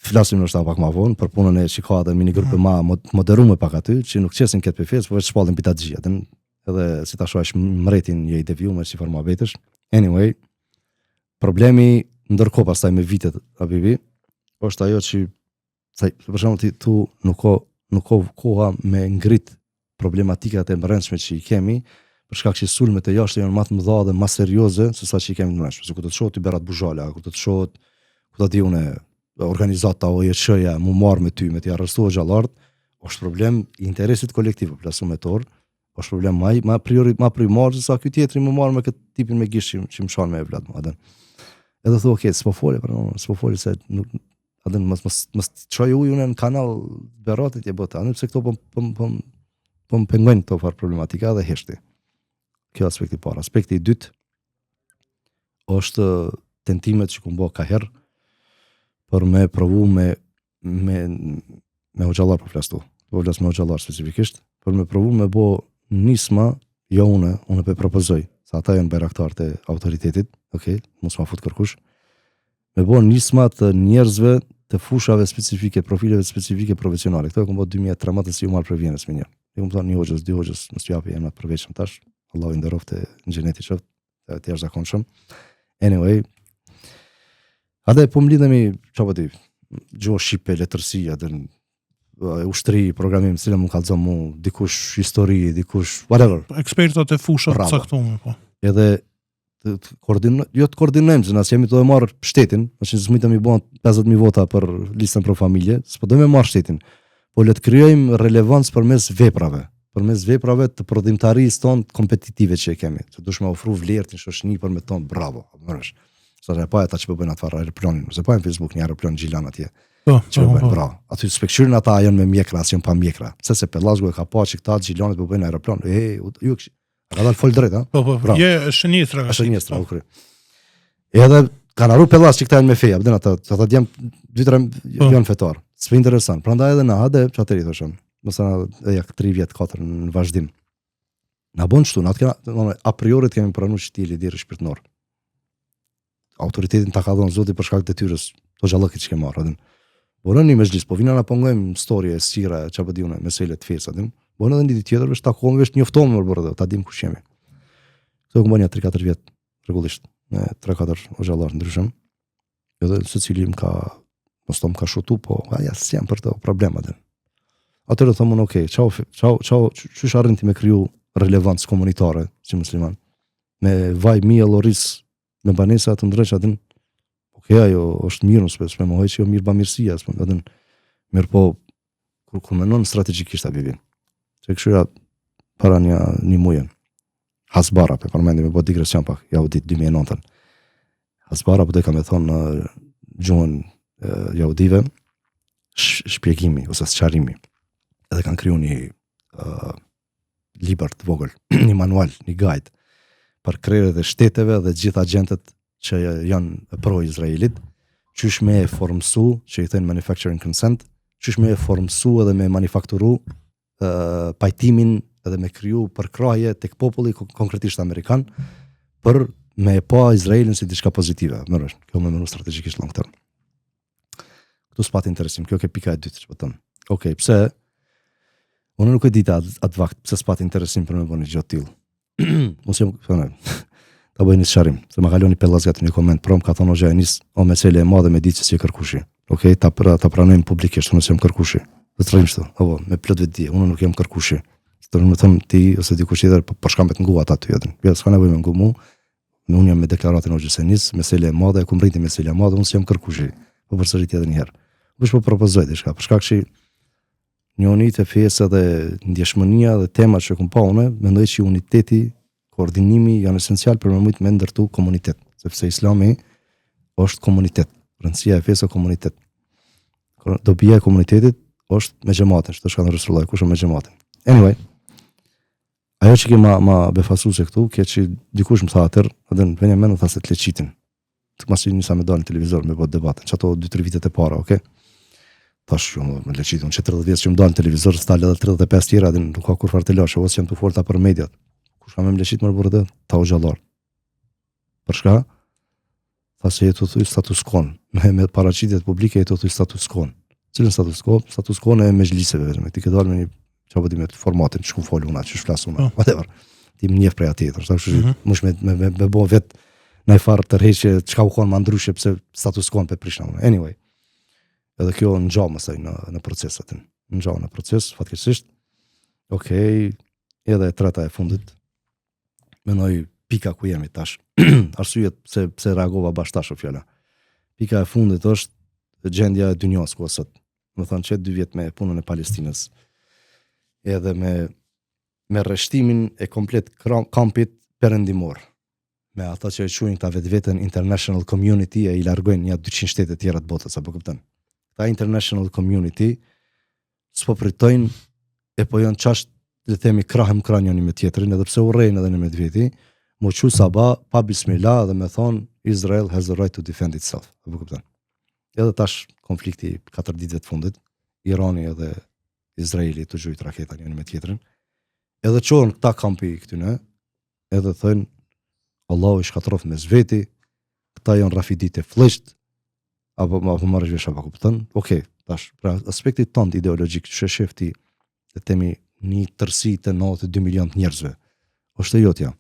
A: flasim në shta pak ma vonë, për punën e që ka dhe mini grupe ma moderume pak aty, që nuk qesin këtë për fesë, po veç shpallin pita gjia. Edhe si ta shosh mretin një i devju me si forma vetësh. Anyway, problemi ndërko pastaj me vitet abibi, është ajo që për shembull ti tu nuk ka koha me ngrit problematikat e brendshme që i kemi, për shkak që sulmet e jashtë janë më të mëdha dhe më serioze se sa që i kemi në brendshme. Se ku të shohët i Berat Buzhala, ku të shohët, ku të di une, organizata OJC-ja mu marrë me ty, me t'i arrestuar gjallart, është problem i interesit kolektiv, plasumetor, është problem ma primar se sa ky tjetri mu marrë me këtë tipin me gisht që më shanë me e vlad mu, adën. Edhe thua, okay, s'po foli se nuk, adën, mës qoj ujune në kanal Beratit je bëta, adën, pse këto po më pengojnë këto farë problematika dhe heshti. Kjo aspekti parë. Aspekti i dytë është tentimet që kumë bo ka herë për me provu me hoxhallar për flastu. Po flas me hoxhallar specifikisht, për me provu me bo nisma, jo unë pe propozoj, sa ata janë bajraktarët e autoritetit, okay, mos ma fut kërkush, me bo nisma të njerëzve të fushave specifike, profileve specifike profesionale. Këto e kumë bo 2013 si u marrë për Vjenës me njerë. E kumë thonë një hoxhës, dy hoxhës, mos t'ju japi emrat përveçëm tash, Allahu i nderoftë në xheneti qoftë, të jashtëzakonshëm. Anyway, ade po mlidhemi, çfarë ti, gjuhë shqipe, letërsia, ushtri, programim, cilë më kallëzon mu, dikush histori, dikush whatever.
B: Ekspertat e fushat caktuar po.
A: Edhe jo të koordinojmë, se nëse jemi të marrë shtetin, nëse s'mujtëm i bën 50.000 vota për listën pro familje, s'po do me marrë shtetin, po le të krijojmë relevancë përmes veprave të prodhimtarisë tonë kompetitive që e kemi. Se dush me ofru vlerë të shoqëni për me tonë, bravo. Sa e pa ata që po bëjnë atë farë aeroplanin, se pa në Facebook një aeroplan Gjilan atje. Që po bëjnë, bravo. Aty spekshyrën ata janë me mjekra, as janë pa mjekra. Se Pellazgu e ka pa që këta Gjilanit po bëjnë aeroplan. Ju ka dalë fol drejt, ha? Po,
B: je shënjestra.
A: Shënjestra, u kry. Edhe kanë arru Pellaz që këta janë me feja, bden ata djemë 2-3 janë fetar. S'pe interesant. Prandaj edhe na hade çatëri thoshëm. Mësa e jak 3 vjet 4 në vazhdim. Na bën kështu, a priori kemi pranuar që ti lideri shpirtënor. Autoritetin ta ka dhënë Zoti për shkak të detyrës, to xhallëkit që ke marrë, Borën një mezhlis, po vinë na pongojmë storie, sira, çfarë di unë, mesele të fesë, Borën edhe një ditë tjetër, veç takohemi, veç njoftohemi më bërë, ta dim kush jemi. Këto këmë bën 3-4 vjet rregullisht, me 3-4 xhallar ndryshëm. Edhe secili më ka shutu, po aja s'jam për të problemat. Atëherë thonë, okay, çu arrinti me kriju relevancë komunitare si musliman. Me vaj mia lloris me banesa të ndryshme atë. Okay, ajo është mirë, s'pe mohoj që jo mirë bamirësia, mirë po kur menon strategjikisht a vivin. Se këshyra para një mujen. Hasbara, përmendim me bo digresion pak, ja u ditë 2009. Hasbara, po do ka me thonë në gjuhën jahudive, shpjegimi ose sqarimi. Edhe kanë kriju një libër të vogël, një manual, një guide për krerjet e shteteve dhe gjitha agentët që janë pro-Izraelit, qysh me e formësu, që i thënë manufacturing consent, qysh me e formësu edhe me manufakturu pajtimin edhe me kriju përkraje tek populli konkretisht amerikan për me e pa Izraelin si diçka pozitive. Mërësh, kjo me menu strategjikisht long term. Këtu s'pat interesim, kjo ke pika e dytë që po thëmë. Okej, pse unë nuk e dita atë vakt, pse s'pat interesim për me bo një gjotë tillë. Unë si ta bëj një sqarim, se ma kaloni pellazgat një koment, prom ka thonë o nis o mesele e madhe me ditë se si e kërkushi. Okej, ta pranojmë publikisht, unë si jam kërkushi. Dhe të rrim shtu, me plot vetë dije, unë nuk jam kërkushi. Të më thëmë ti ose dikush tjetër për shkam të nguat aty jetën. Jo, s'ka nevojë me ngu mu. Unë jam me deklaratën o nis, mesele e madhe, ku mbriti mesele e madhe, unë si jam kërkushi. Po përsërit edhe një herë. Vesh po propozoj diçka, për shkak që një unitë e fesë dhe ndjeshmënia dhe temat që kum pa unë, mendoj që uniteti, koordinimi janë esencial për me ndërtu komunitet, sepse Islami është komunitet, rëndësia e fesë është komunitet. Dobia e komunitetit është me xhamatin, çdo shka në Resulullah, kush me xhamatin. Anyway, ajo që ke ma befasu se këtu, ke që dikush më tha atër, edhe në venja menë tha se të leqitin. Të masi njësa me dalë në televizor me bot debatin, që ato 2-3 vitet e para, okay? Tash jo me leqitin, që 30 vjetë që më dalë në televizor, s'talë edhe 35 tjera, edhe nuk ka kur farë të lashe, ose jam të folta për mediat. Kush ka me leqit më rëbërë dhe, ta o gjallar. Për shka? Tha se jetu thuj status quo, me paraqitjet publike jetu thuj status quo. Cilën status quo? Status quo në me xhliseve vetëm. Ti ke dalë me një çfarë me formatin, çku fol una, çu flas una, whatever. Ti më njeh prej atij, thosh, mosh me bë vet në far tërheqje çka u kon më ndryshe pse status quo pe prishna unë. Anyway. Edhe kjo ngjall mësaj në proces atë. Ngjall në proces fatkeqësisht. Okej, edhe e treta e fundit. Mendoj pika ku jemi tash. Arsyet pse reagova bash tash o fjala. Pika e fundit është gjendja e dynjos ku sot. Do thonë që 2 vjet me punën e Palestinës. Edhe me rreshtimin e komplet kampit perëndimor. Me ata që e quajnë ta vetveten international community e I largojnë ja 200 shtete tjera të botës, apo kupton? Ta international community s'po pritojnë e po janë çast le të themi krahëm njëri me tjetrin, edhe pse urrejnë edhe në Medveti, mo qu saba pa bismillah dhe me thon Israel has the right to defend itself. Apo kupton? Edhe tash konflikti 4 ditëve të fundit, Irani edhe Izraeli të gjujt raketa njëri me tjetrin. Edhe qonë këta kampi këtyne, edhe thënë Allahu I shkatrof me zveti, këta janë rafidit e flesht, apo marrësh vesh apo kupton? Okej, tash, pra aspekti tonë ideologjik që shefti të temi një tërsi të 92 milion të njerëzve, është e jotja.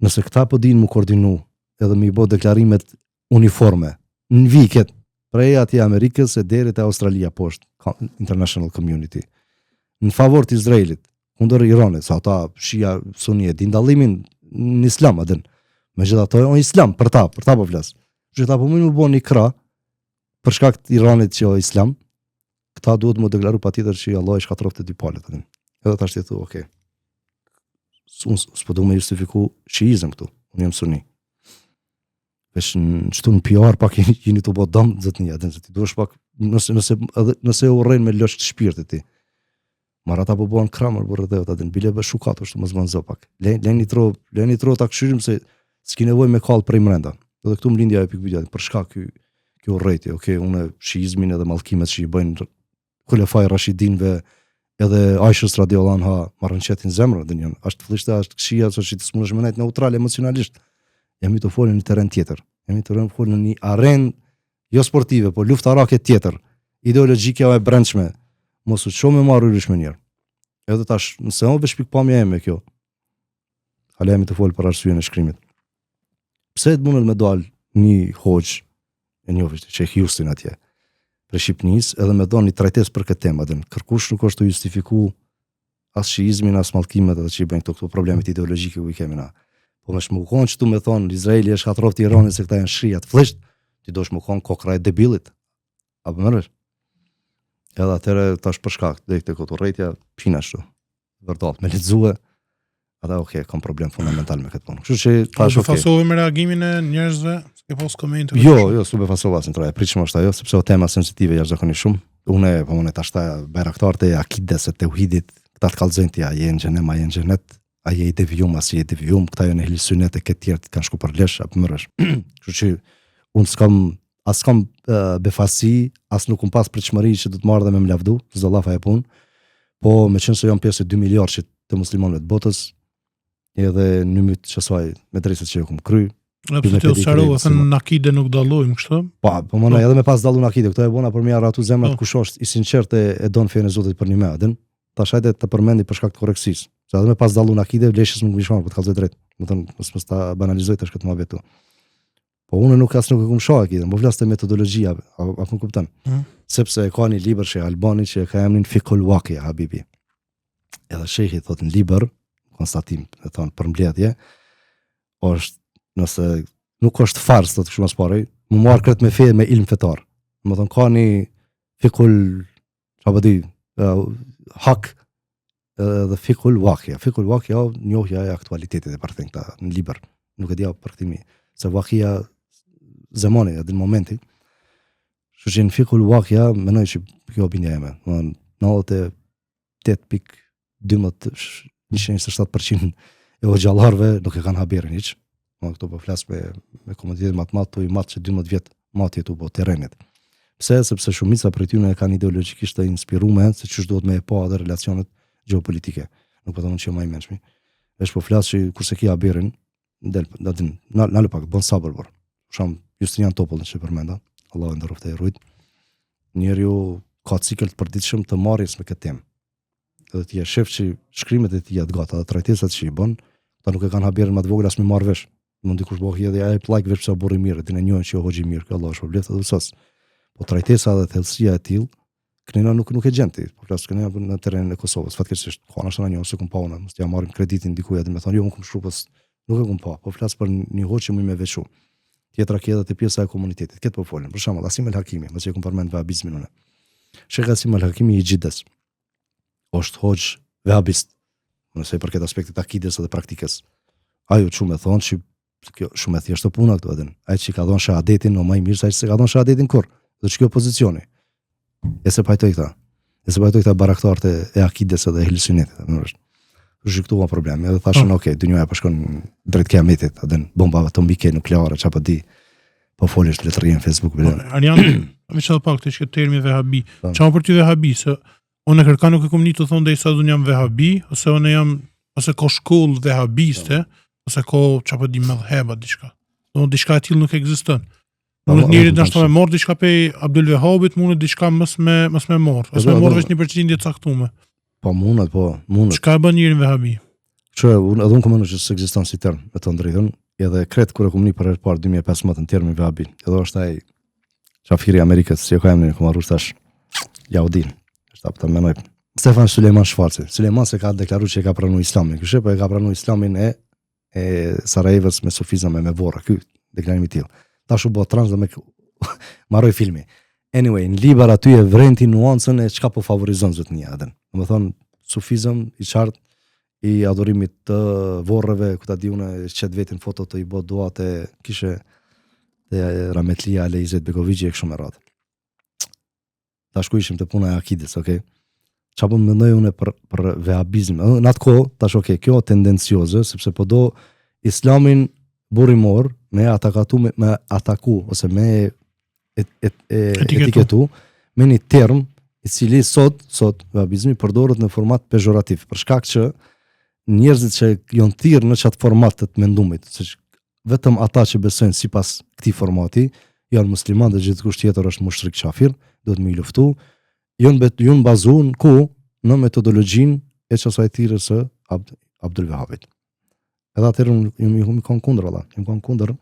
A: Nëse këta po dinë mu koordinu, edhe mi bo deklarimet uniforme, në viket, prej ati Amerikës e deri te Australia poshtë, international community, në favor të Izraelit, kundër Iranit, sa ata shia sunje, din dallimin në islam, adin, me gjitha to o islam, për ta po flas. Gjitha po më bo një kra, për shkak të Iranit që o islam, këta duhet më deklaru pa tjetër që Allah I shkatrof të dy palet, adin. Edhe ta shtetu, okej. S'po du me justifiku shiizm këtu, unë jam sunni. Vesh në qëtu në PR pak jeni të bo dëmë zëtëni, adin, se ti duhesh pak, nëse urrejnë me lësht shpirtit ti, marr ata po bën kramër për rreth atë bile bë shukat është mos vën zopak. Leni tro ta këshyrim se s'ki nevojë me kall prej brenda. Edhe këtu më lindja e pikë për shkak ky urrëti, okay, unë shiizmin edhe mallkimet që I bëjnë Khulefai Rashidinve edhe Aishës radhiyallahu anha marrën çetin zemrën, dhe janë është flishta, është këshia, është të smunësh më nejt neutral emocionalisht. Jemi të folën në terren tjetër. Jemi të folën në një arenë jo sportive, po luftarake tjetër, ideologjike apo e brendshme. Mos u ço me marrë rysh me njerë. Edhe tash, nëse më vesh pikpamja e me kjo, halemi të folë për arsyeën e shkrimit. Pse të mundet me dal një hoxh e njohësht, që Houston atje, për Shqipnis, edhe me do një trajtes për këtë temë, dhe kërkush nuk është të justifiku as shiizmin, as mallkimet edhe që I bëjnë këto problemet ideologjike ku I kemi na. Po më shmukon që tu me thonë, Izraeli është shkatroft I Iranit se këta janë shrijat flesht, ti do shmukon kokra e debilit. Apo më rësh? Edhe atëre tash për shkak, dhe këtë këtë urrejtja, pina shtu, vërtat, me lexue, ata kam problem fundamental me këtë punë. Kështu që tash
B: befasove me reagimin e njerëzve, s'ke pas komente.
A: Jo, s'u befasova asnjë troja. Pritshëm është ajo sepse o tema sensitive jashtëzakonisht shumë. Unë tash bayraktarët e akides e tauhidit, këta të kallëzojnë ti, a je në xhenem, a je në xhenet, a je i devijum, a si je devijum, këta janë ehli sunet e këtë tjerë kanë shku për lesh apo mërësh. Kështu që unë s'kam befasi, as nuk pas pritshmëri që do të marrë dhe me më lavdu, zollafa e punë, po me qenë se jam pjesë e 2 miliardë të muslimanëve të botës, edhe në mytë qësaj me drejtët që kum kry.
B: Pse ti usarove thënë në akide nuk dallojmë kështu?
A: Po mëna edhe me pas dallu në akide, këto e bona për mi arratu zemrat kush është i sinqert e don fenë e Zotit për një mëdhen. Tash hajde të përmendi për shkak të korrektësisë. Se edhe me pas dallu në akide vleshës më vishon për të kallëzoj drejt. Do të thonë mos ta banalizoj tash këtë mohabet tu. Po unë nuk e kum shoh akide, po flas te metodologjia, apo më kupton. Sepse ka një libër që Albani që ka emrin Fiqhul Waqi Habibi. Edhe shehi thotë në libër konstatim, e thonë për mbledhje, është nëse nuk është fars, do të kështu mas pare, më marrë kretë me fe me ilm fetar. Më thonë, ka një fikul, hak dhe fikul wakja. Fikul wakja, njohja e aktualitetit e përthejnë këta në liber. Nuk e dja për këtimi, se wakja zemoni, edhe në momenti. Që në fikul wakja, menoj që kjo bindja e me. 98.12% e o gjallarve nuk e kanë haberin iq. Këto po flas me komoditet matë të i matë që 12 vjetë matë jetu po terenit. Pse? Sepse shumica për tyne e kanë ideologikisht të inspirume se që shduhet me e pa dhe relacionet geopolitike. Nuk po të mund që jo ma i menshmi. Vesh po flas që kurse ki haberin, nalë pak, bon sabër bërë. Sham Justinian Topollin që përmenda, Allah e ndërrufte e rujt. Njerë ju ka cikël të përditshëm të marrjes me këtë temë. Edhe ti e shef që shkrimet e tija të gata, dhe trajtesat që i bën, ta nuk e kanë haberin ma të vogël as me marrë vesh. Mund dikush bëhë edhe ai like veç pse o burri mirë, ti në njohin që o hoxhi mirë, Allah është përbleft edhe sas. Po trajtesa dhe thellësia e tillë, kënena nuk e gjen ti. Po flas kënena në terrenin e Kosovës. Fatkeqësisht, ka na shëna një ose kum pa unë, mos t'ja marrim kreditin dikujt aty më thonë, jo unë kum shupës, nuk e kum pa. Po flas për një hoxh që më veçu. Tjetra kjo edhe te pjesa e komunitetit. Këtë po folën. Për shembull, Asim El Hakimi, mos e kum përmend vahabizmin unë. Sheikh Asim El Hakimi i Xhides. Është hoxh vahabist. Nëse për këtë aspektet akides dhe praktikës. Ajo shumë e thonë që kjo shumë e thjeshtë puna këtu atë. Ai që ka dhënë shahadetin, o më i mirë se ai që ka dhënë shahadetin kur. Dhe ç'kjo pozicioni. E se pajtoj këta baraktarët e akides dhe ehli sunetit, domethënë. Këtu ka probleme. Edhe thashën, okay, dynjoja po shkon drejt kiametit, atë bomba atomike nukleare, çapo di. Po folësh letërri në Facebook bile.
B: Arjan, më çfarë pak të shkë termi vehabi. Çfarë për ty vehabi se unë kërkan nuk e kom një të thonë derisa unë jam vehabi, ose ka shkollë vehabiste, ose ka çapo di mëdhheba diçka. Diçka e tillë nuk ekziston. Mund njëri dashur me marr diçka pe Abdul Wahabit, mund diçka mos me marr, ose me marr veç një përqindje të caktuar.
A: Po mund.
B: Çka e bën njëri vehabi?
A: Unë kam mënuar që s'ekziston si term me të drejtën, edhe kret kur e kom një për herë parë 2015 në termin vehabi. Edhe është ai Shafiri i Amerikës, si e ka emrin, kom marrur tash Yaudin. Është ta menoj. Stefan Sulejman Shfarci. Sulejman se ka deklaruar që e ka pranuar Islamin. Kështu po e ka pranuar Islamin e Sarajevës me sufizëm e me vorra. Ky deklarim i tillë. Tash u bë trans dhe me marroi filmi. Anyway, në libër aty e vrenti nuancën e çka po favorizon zotnia atë. Domethënë sufizëm i qartë i adhurimit të vorreve, ku ta di unë çet vetin foto të i bë duat e kishe te Rametlia Leizet Begoviçi e kështu me radhë. Tash ku ishim te puna e akides, okay? Çapo mendoj unë për vehabizm. Në atë kohë, tash okay, kjo tendencioze sepse po do Islamin burimor me ataku ose me etiketu me një term i cili sot vehabizmi përdoret në format pejorativ për shkak që njerëzit që janë thirrë në çat format të mendumit, se vetëm ata që besojnë sipas këtij formati janë muslimanë dhe gjithkusht tjetër është mushrik kafir, duhet më i luftu. Janë bazuar ku në metodologjinë e çasaj thirrjes së Abdul Wahabit. Edhe atëherë unë kam kundër valla, kam kundër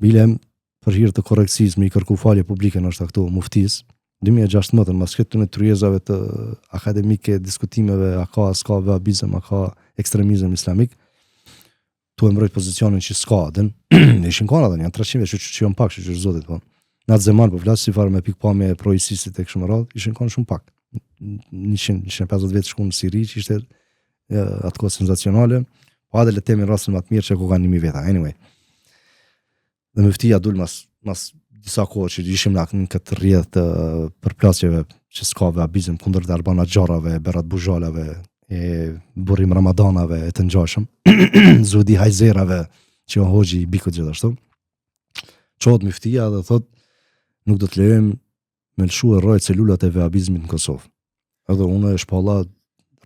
A: bilem për hir të korrekcisë me i kërku falje publike në këtu muftis 2016 mas këtë në tryezave të akademike, diskutimeve a ka vahabizëm, a ka ekstremizëm islamik, tu e mbrojt pozicionin që s'ka adën, ishin kanë adën, janë 300 që janë pak, që zotit, po. Në atë zeman, po flasë si farë me pikpamje pro ISIS-it e kështu me radhë, ishin kanë shumë pak. 150 vjetë shku në Siri, që ishte atë kohë senzacionale, Po edhe le temi rastin më të mirë që ku kanë 1000 veta. Anyway. Dhe mëftia dul mas disa kohë që ishim në këtë rrjedh të përplasjeve që s'ka vehabizëm kundër të Arbana Xharrave, Berat Buzhalave, e Burim Ramadanave e të ngjashëm, Zudi Hajzerave, që hoxhi i bikut gjithashtu. Çohet mëftia dhe thot nuk do të lejojmë me lëshu e rrojt celulat e vehabizmit në Kosovë. Edhe unë e shpalla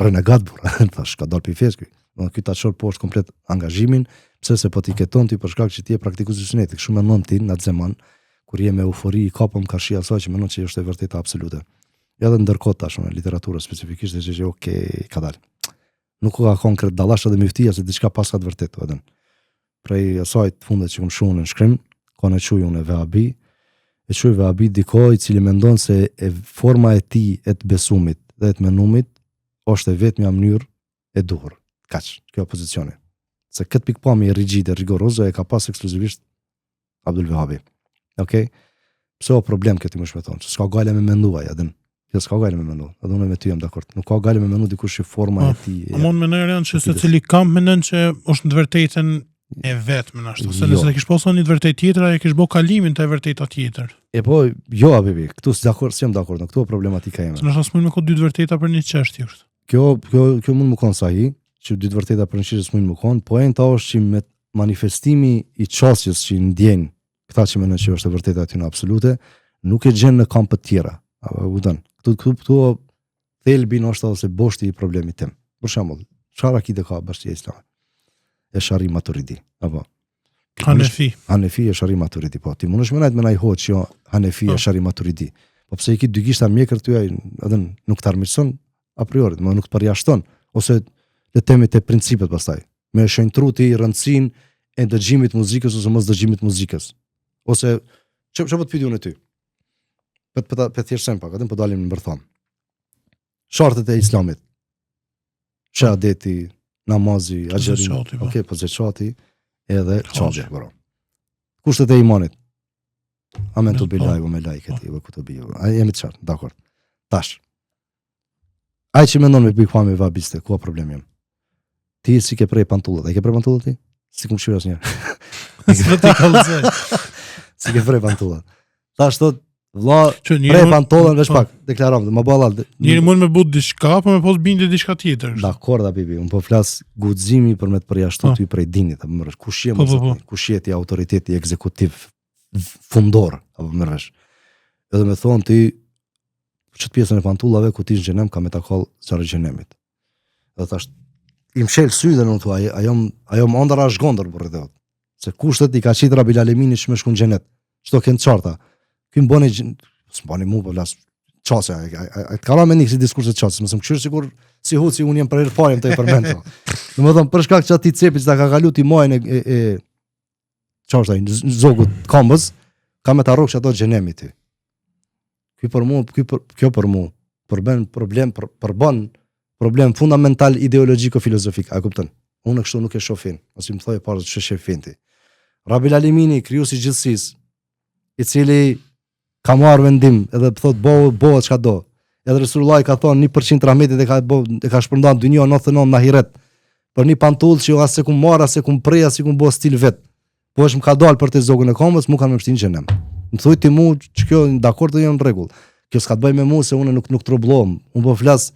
A: renegat burra, thash ka dal pi fes ky. Do ky ta çor poshtë komplet angazhimin, pse se po ti keton ti për shkak që ti je praktikues i sunetit, kështu mendon ti në atë zaman kur je me eufori i kapëm karshi asaj që mendon që është e vërtetë absolute. Edhe ndërkohë tash në literaturë specifikisht është që okay, ka dal. Nuk ka konkret dallash edhe mëftia se diçka pas ka të vërtetë edhe. Prej asaj të fundet që kam shuar në shkrim, kanë çuj unë vehabi, e çuj vehabi dikoj i cili mendon se e forma e tij e të besumit dhe të mendumit është e vetmja mënyrë e duhur. Kaq, kjo pozicioni. Se këtë pikpamje rigjide, rigoroze e ka pas ekskluzivisht Abdul Wahabi. Okej? Pse o problem këtë më shmeton, që s'ka gale me menduaj, adin. Jo, s'ka gale me mendu, edhe unë me ty jam dakord. Nuk ka gale me mendu dikush që forma e tij.
B: Mund me në janë që se cili kam mendon që është në të vërtetën e vetme ashtu, se nëse e kish pasur një të vërtetë tjetër, ai kish bë kalimin të e vërteta tjetër.
A: E po, jo abibi, këtu s'jam dakord, në këtu problematika ime.
B: Se nëse s'mund me ko dy të vërteta për një çështje është.
A: Kjo mund më kon sahi, që dy të vërteta për një çështje s'mund më kon, poenta është që me manifestimi i çështjes që ndjen këta që mendojnë që është e vërteta aty në absolute, nuk e gjen në kampe të tjera. Apo kupton? Këtu thelbi është ose boshti i problemit tim. Për shembull, çfarë akide ka Bashkia Islame? Eshari Maturidi, apo Hanefi Eshari Maturidi, po ti mundesh më najt me nai hoç jo Hanefi Eshari Maturidi. Po pse i ki dy gishta mjekër ty ai, edhe nuk të armiqson a priori, më nuk të përjashton ose le temi te principet pastaj. Me shenjtru ti rëndësinë e dëgjimit muzikës ose mos dëgjimit muzikës. Ose çfarë po të pyeti unë ty? Për thjesht pak, atë po dalim në mbërthon. Shartet e Islamit. Shahadeti, namazi, agjerimi, okay, po zeqati edhe çaxhi, bro. Kushtet e imanit. Amantu billahi wa malaikatihi wa kutubihi. Ai jemi të qartë, dakord. Tash. Ai që mendon me pikpamje vabiste, ku ka problem jam? Ti si ke prej pantullat, ai ke prej pantullat ti? Si kum shira asnjëherë. Si ke prej pantullat. Tash thot vlla, prej pantollan veç pak, deklarom, më balla.
B: Njëri mund me but diçka, po me pos bindje diçka tjetër.
A: Dakor, bibi, un po flas guximi për me të përjashtuar ty prej dinit, apo më kush je më kush je ti autoriteti ekzekutiv fundor, apo më rresh. Edhe më thon ti ç't pjesën e pantullave ku ti në xhenem ka me ta koll zërë xhenemit. Dhe thash i mshel sy dhe nuk thua, ajo më ndara zhgondër burrë dhe. Se kushtet i ka qitë Rabil Alemini që më shkon xhenet. Çto kanë çarta. Ky mboni s'mbani mua po las çose, ai të kalla me nik si diskurset çose, më sëm këshir sikur si huci unë jam për herë parë të i përmend. Domethënë për shkak që aty cepi që ta ka kalu ti majën e çfarë zogut kombës, ka me ta rroksh ato xhenemi ti. Kjo për mua përbën problem fundamental ideologjiko-filozofik, a kupton? Unë kështu nuk e shoh fin, as i më thoj parë që shef fin ti. Rabil Alemini, krijuesi i gjithësisë, i cili ka marrë vendim edhe thot bëhet çka do. Edhe Resulullah ka thonë 1% rahmetit e ka shpërndarë në dynjë 99 në ahiret. Për një pantull që as se kum marr, as se kum prej, as se kum bë stil vet. Po është më ka dalë për të zogun e kombës, mu kanë më shtin xhenem. Më thuaj ti mu që kjo dakord të jam në rregull. Kjo s'ka të bëj me mua se unë nuk trobllohem. Unë po flas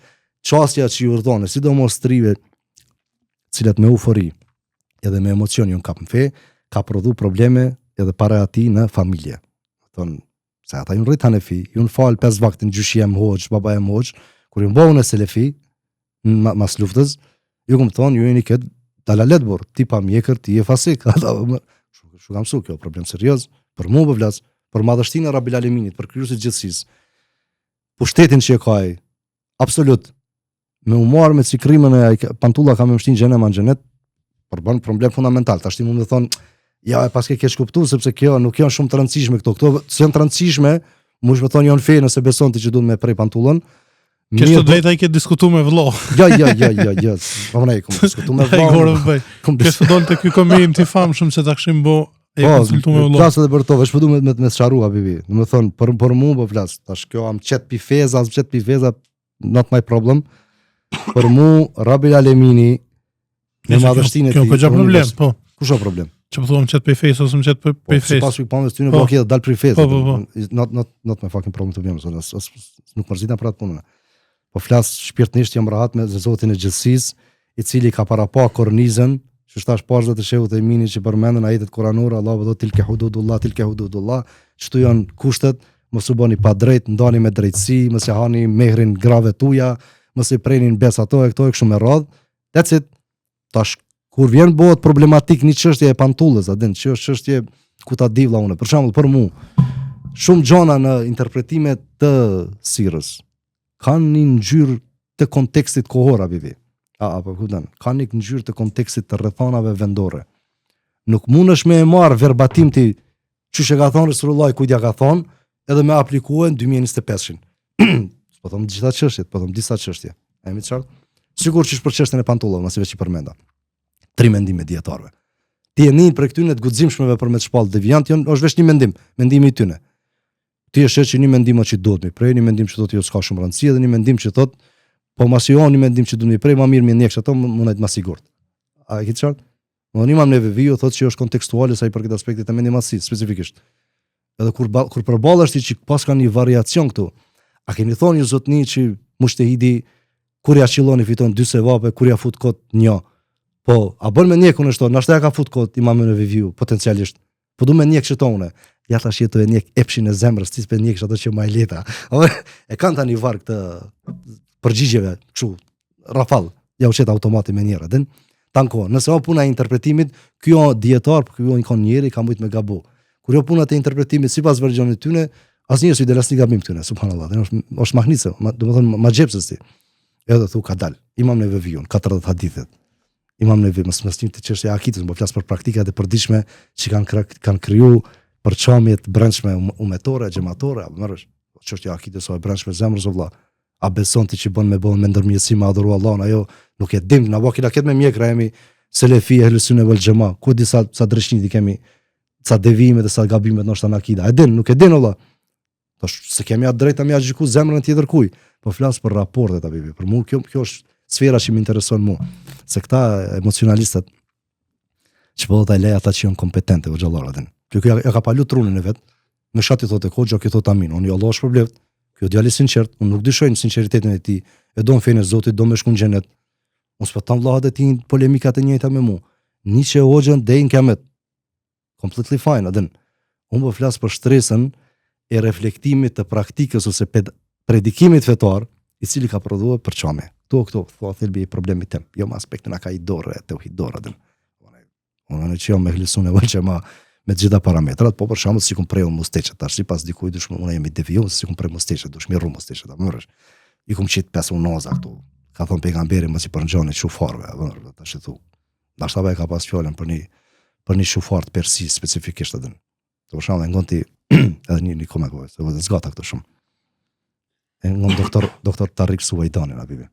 A: çastja që ju urdhon, sidomos trive, cilat me eufori edhe me emocion ju kap në fe, ka prodhu probleme edhe para ati në familje. Thon se ata ju rrit Hanefi, ju fal 5 vaktin gjyshiem hoxh, baba e hoxh, kur ju bëu në selefi mas luftës, ju kum thon ju jeni kët dalalet burr, ti pa mjekër, ti je fasik. Shu kam su kjo problem serioz, për mua po flas, për madhështinë e Rabil Aleminit, për krijuesit gjithësisë. Pushtetin që e ka ai, absolut. Me umar me cikrimën e pantulla ka me mshtin xhenem në xhenet, përbën problem fundamental. Tash ti mund të thon, ja e paske keq kuptuar sepse kjo nuk janë shumë të rëndësishme këto. Këto janë të rëndësishme, mund të thon janë fe nëse beson ti që duhet me prej pantullën.
B: Kështu drejt ai ke diskutuar me vëlla.
A: Jo. Po më kom diskutuar me vëlla.
B: Kështu donte ky koment i famshëm se ta kishim bë e konsultuar me vëlla.
A: Flas edhe për to, veç po duhet me sharrua bibi. Do të thon për mua po flas. Tash kjo am çet pi feza, not my problem. Për mua Rabil Alemini Me madhështinë e
B: Kjo ka problem, po.
A: Kush ka problem?
B: Që po thonë qëtë prej fejs ose më qëtë prej fejs.
A: Sipas pikpamjes tyne po dal prej fejs.
B: Po.
A: Not my fucking problem to be honest. Nuk mërzita për atë punën. Po flas shpirtnisht jam rahat me Zotin e gjithësisë, i cili ka para pa kornizën, që shtash pashtë të shehut e mini që përmendën ajetet kuranore, Allahu do tilke hududullah, çto janë kushtet, mos u bëni pa drejt, ndani me drejtësi, mos e hani mehrin grave tuja, mos e prenin bes ato e këto e kështu me radh. That's it. Tash kur vjen bëhet problematik një çështje e pantullës, a din, që është çështje ku ta di vlla unë. Për shembull, për mua, shumë gjona në interpretime të sirrës kanë një ngjyrë të kontekstit kohor apo apo kupton, kanë një ngjyrë të kontekstit të rrethonave vendore. Nuk mundesh me e marr verbatim ti çush e ka thonë Resulullah, kujt ja ka thonë, edhe me aplikuën 2025-shin. Po them gjitha çështjet, po them disa çështje. A jemi të qartë? Sigur që është për çështjen e pantullave, mos i veç i përmenda. 3 mendime dietarëve. Ti e nin për këtyne të guximshmeve për me të shpall deviant, është veç një mendim, mendimi i tyne. Ti e sheh që një mendim që duhet mi prej, një mendim që thotë jo s'ka shumë rëndësi, dhe një mendim që thotë po mos jo një mendim që duhet mi prej, më mirë mi ndjeksh ato, mundaj të më sigurt. A e ke qartë? Unë imam neve viu thotë që është kontekstuale sa i përket aspektit të mendimasisë specifikisht. Edhe kur përballesh ti që pas ka një variacion këtu. A keni thonë ju zotni që mushtehidi kur ja qilloni fiton 2 sevape, kur ja fut kot 1. Po, a bën me njekun ashtu, nashta ja ka fut kot imamën e viu potencialisht. Po du me njek çetone. Ja tash jeto e njek epshin e zemrës, ti s'pe njeksh ato që më leta. E kanë tani varg të përgjigjeve, kështu, rafall, ja u qet automati me njëra, din. Tanko, nëse o puna e interpretimit, kjo dietar, kjo një kon njeri ka mujt me gabu. Kur jo puna e interpretimit sipas versionit tyne, asnjë s'u delas një gabim këtyne, subhanallahu. Është mahnice, domethënë ma xhepsës ti. Edhe thu ka dal. Imam Neveviun, 40 hadithet. Imam Nevevi mos të çështja e akidës, po flas për praktikat e përditshme që kanë kriju përçamjet brendshme umetore, xhamatore, apo merresh. Çështja e akidës o e brendshme zemrës o vëlla. A beson ti që bën me ndërmjetësi me adhuru Allahun, ajo nuk e dim, na vaki la ket me mjekra jemi selefi e sunne wal xhama. Ku di sa dreshnit kemi, sa devime dhe sa gabime ndoshta në akida. E din, nuk e din vëlla. Tash se kemi atë drejtë më xhiku zemrën tjetër kuj. Po flas për raportet apo për mua kjo është sfera që më intereson mua. Se këta emocionalistët që po ta lej ata që janë kompetentë o xhallar atin. Kjo ja ka palu trunin e vet. Me shati thotë hoxha, kjo thot amin. Unë Allah është problem. Kjo djali sinqert, unë nuk dyshoj në sinqeritetin e tij. E don fenë e Zotit, do me shku në xhenet. Mos po tan vllahat e tij polemikat e njëjta me mua. Niçe hoxhën deri në kiamet. Completely fine, atin. Unë po flas për stresën e reflektimit të praktikës ose predikimit fetar, i cili ka prodhuar përçame. Këto thua thelbi i problemit tim. Jo me aspektin akaidor, tauhidor atin. Unë në që jam me hlisun e vëllë ma me gjitha parametrat, po për shembull si kum preju musteqet, tash sipas dikujt dush unë jam i devijuar si kum prej musteqet, dush mi rru musteqet, apo mëresh. I kum qit 5 unoza këtu. Ka thon pejgamberi mos i përngjoni shufarve, apo tash e thu. Dashta ka pas fjalën për një shufar të Persi specifikisht atë. Për shembull ngon ti edhe një koment, se vetë zgata këtu shumë. E ngon doktor Tarik Suwaidani na bibi.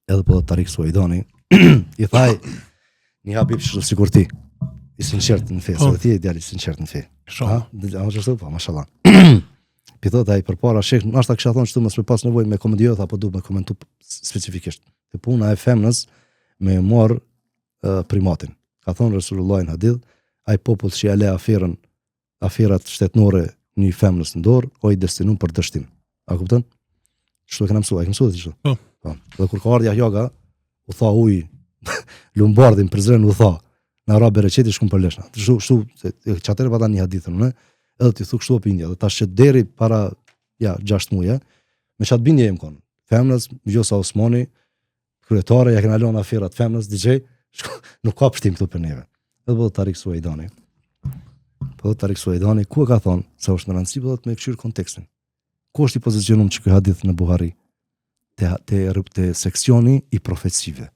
A: Edhe po Tarik Suwaidani i thaj një habib që sikur ti i sinqert në fe, se ti je djalë i sinqert në fe. Ha? A më çështoj po, mashallah. Pi thot ai përpara sheh, ndoshta kisha thonë çtu mos me pas nevojë me komediot apo duhet me komentu specifikisht. Te puna e femnës me marr primatin. Ka thonë Resulullah në hadith, ai popull që ja le aferat shtetnore një femnës në dorë, o i destinum për dështim. A kupton? Çto kena mësuar, ti çto? Po. Dhe kur ka ardha joga, u tha uj lumbardin përzren u tha në arabe receti shkum për leshna. Kështu çatëre pa tani hadithun, ne? Edhe ti thu kështu opinja, dhe tash që deri para 6 muaj, me çat bindje jem kon. Femnës, Gjosa Osmani, kryetare ja kena lënë aferat femnës DJ, nuk ka pështim këtu për neve. Edhe po Tarik Suwaidani. Po Tarik Suwaidani ku e ka thonë se është në rëndësi po me këshir kontekstin. Ku është i pozicionuar që ky hadith në Buhari? Te seksioni i profecive.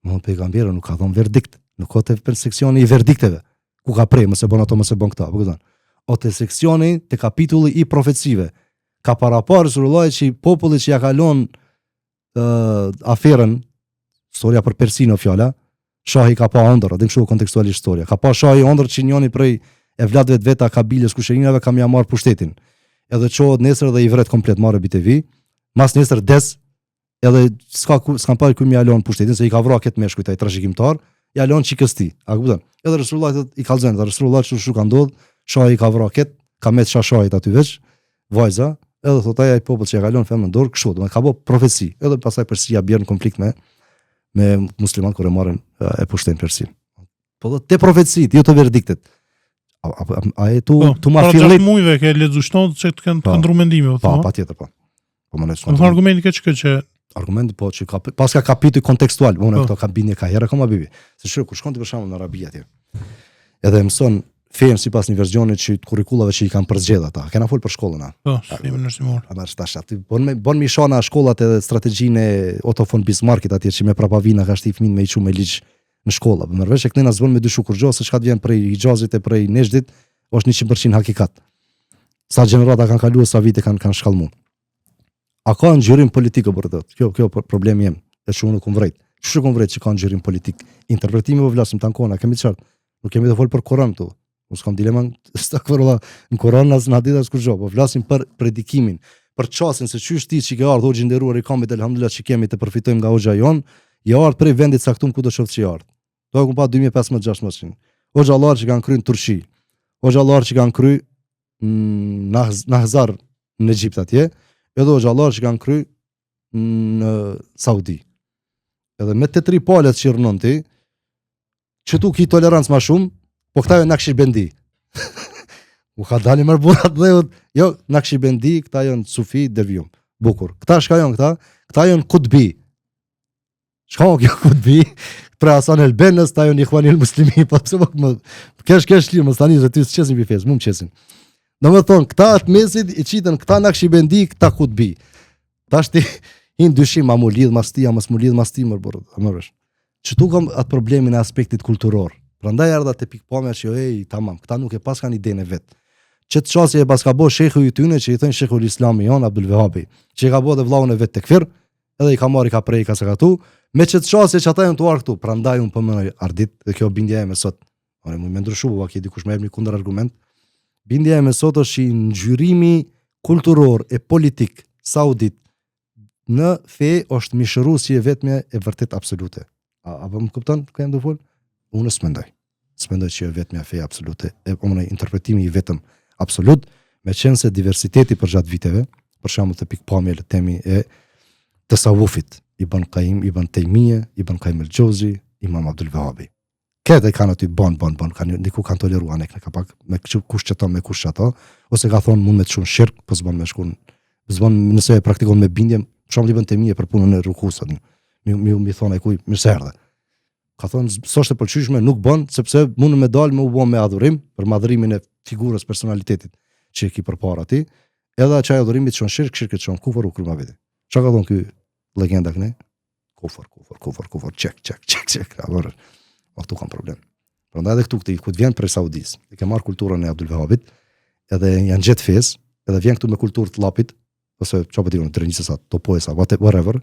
A: Më pejgamberi nuk ka thonë verdikt, nuk ka te seksioni i verdikteve. Ku ka prej, mëse bon ato, mëse bon këta, apo këtan. O te seksioni, te kapitulli i profecive. Ka parapar Resulullah që populli që ja kalon aferën, historia për Persin o fjala, shahi ka pa ëndër, edhe kështu kontekstualisht historia. Ka pa shahi ëndër që njëri prej evlatëve të veta kabiles kusherinave kam ja marr pushtetin. Edhe çohet nesër dhe i vret komplet marrë BTV, mas nesër des edhe s'kan parë ku mi alon pushtetin se i ka vrarë këtë meshkujt ai trashëgimtar, i alon çikës ti. A kupton? Edhe Resulullah i kallzon, Resulullah çu ka ndodh, shohi i ka vrarë këtë, ka me shashajit aty veç, vajza, edhe thot ai popull që e kalon femrën dorë kështu, do të ka bë profeci. Edhe pastaj Persia bën në konflikt me musliman kur e marrin e pushtojnë Persin. Po te profecit, jo të verdiktet. A e tu ma fillit
B: mujve ke lexu shtot që të kanë ndru mendime,
A: po patjetër po. Po më nëse.
B: Po argumenti që
A: argumenti po që ka paska kapitull kontekstual, unë këto kam bindje ka herë koma bibi. Se shkoj kur shkon ti për shembull në Arabi atje. Edhe mëson fen sipas një versionit që kurrikullave që i kanë përzgjedh ata. Kena fol për shkollën a.
B: Po, jemi në simor.
A: Ama tash aty bon mi shona shkollat edhe strategjinë e Otto von Bismarckit atje që me prapavina ka shti fëmin me i çu me ligj në shkolla. Më rvesh e këtena zbon me dy shukurxho se çka vjen prej Hijazit e prej Nejdit, është 100% hakikat. Sa gjenerata kanë kaluar, sa vite kanë shkallmuar. A ka ngjyrim politik për të? Kjo problemi jem. E që unë kum vrejt. Çu kum vrejt që ka ngjyrim politik. Interpretimi po vlasim tankona, kemi të qartë. Nuk kemi të fol për Kur'an këtu. Mos kam dilema stakfirullah në Kur'an as në hadith as kurrë, po flasim për predikimin, për çastin se çysh ti që ke ardhur hoxhë nderuar i kamit elhamdullah që kemi të përfitojmë nga hoxha jon, i ardh prej vendit caktuar ku do shoh që i ardh. Do e kum pa 2500-600. Hoxha Allah që kanë kryer në Turqi. Hoxha Allah që kanë kryer në Hazar në Egjipt atje, edhe hoxha Allah që kanë kryer në Saudi. Edhe me të tri palët që rënon ti, që tu ki tolerancë ma shumë, po këta jo Nakshibendi. U ka dali mërë burat dhe jo Nakshibendi, këta jo në Sufi, Devjum, bukur. Këta shka jo në këta? Këta jo në Kutbi. Shka o kjo Kutbi? Pre Hasan el-Benës, ta jo në Ikhwanil Muslimi, po pëse më kesh li, më stani, që ty së qesin për fesë, mu më qesin. Në më thonë, këta atë mesit, i qitën këta Nakshibendi, këta Kutbi. Ta shti, hinë dyshim, a mu lidh mas ti, a mas mu lidh mas ti, mërë që tu kam atë problemin e aspektit kulturor. Prandaj erdha te pikpamja që tamam, këta nuk e pas kanë idenë e vet. Që të çasti e pas ka bë shehu i tyne që i thënë shehul Islami jon Abdul Wahabi, që i ka bë dhe vllahun e vet tekfir, edhe i ka marrë ka prej ka sakatu, me që të çasti që ata janë tuar këtu. Prandaj un po më ardit dhe kjo bindja ime sot. Ore më ndryshu po ke dikush më jep një kundër argument. Bindja ime sot është i ngjyrimi kulturor e politik saudit në fe është mishëruesi e vetme e vërtet absolute. A më kupton ku jam do fol? Unë s'mendoj. S'mendoj që vetëm fe absolute, interpretimi i vetëm absolut, me qenë se diversiteti për gjatë viteve, për shembull të pikpamje le temi e tasawufit, Ibn Qayyim, Ibn Taymije, Ibn Qayyim el-Jauzi, Imam Abdul Wahabi. Këtë kanë aty bon, kanë diku kanë toleruar nek ka pak me kush çeton me kush ato, ose ka thonë mund me të shon shirk, po s'bën me shkon. S'bën nëse e praktikon me bindje, për shembull Ibn Taymije për punën e rukusat. Mi thonë e kuj, mirë se erdhe. Ka thonë, s'është e pëlqyeshme, nuk bën, sepse mund me dalë me u bën me adhurim, për madhurimin e figurës personalitetit që ki përpara ti, edhe çaj adhurimit çon shirk çon kufër u kryma veti. Çka ka thonë ky legenda këne? Kufër, check. Këtu kanë problem. Prandaj edhe këtu ku të vjen prej Saudis, e ke marr kulturën e Abdul Wahabit, edhe janë gjetë fesë, edhe vjen këtu me kulturë të llapit, ose çfarë po diun, trenisë topoesa, whatever.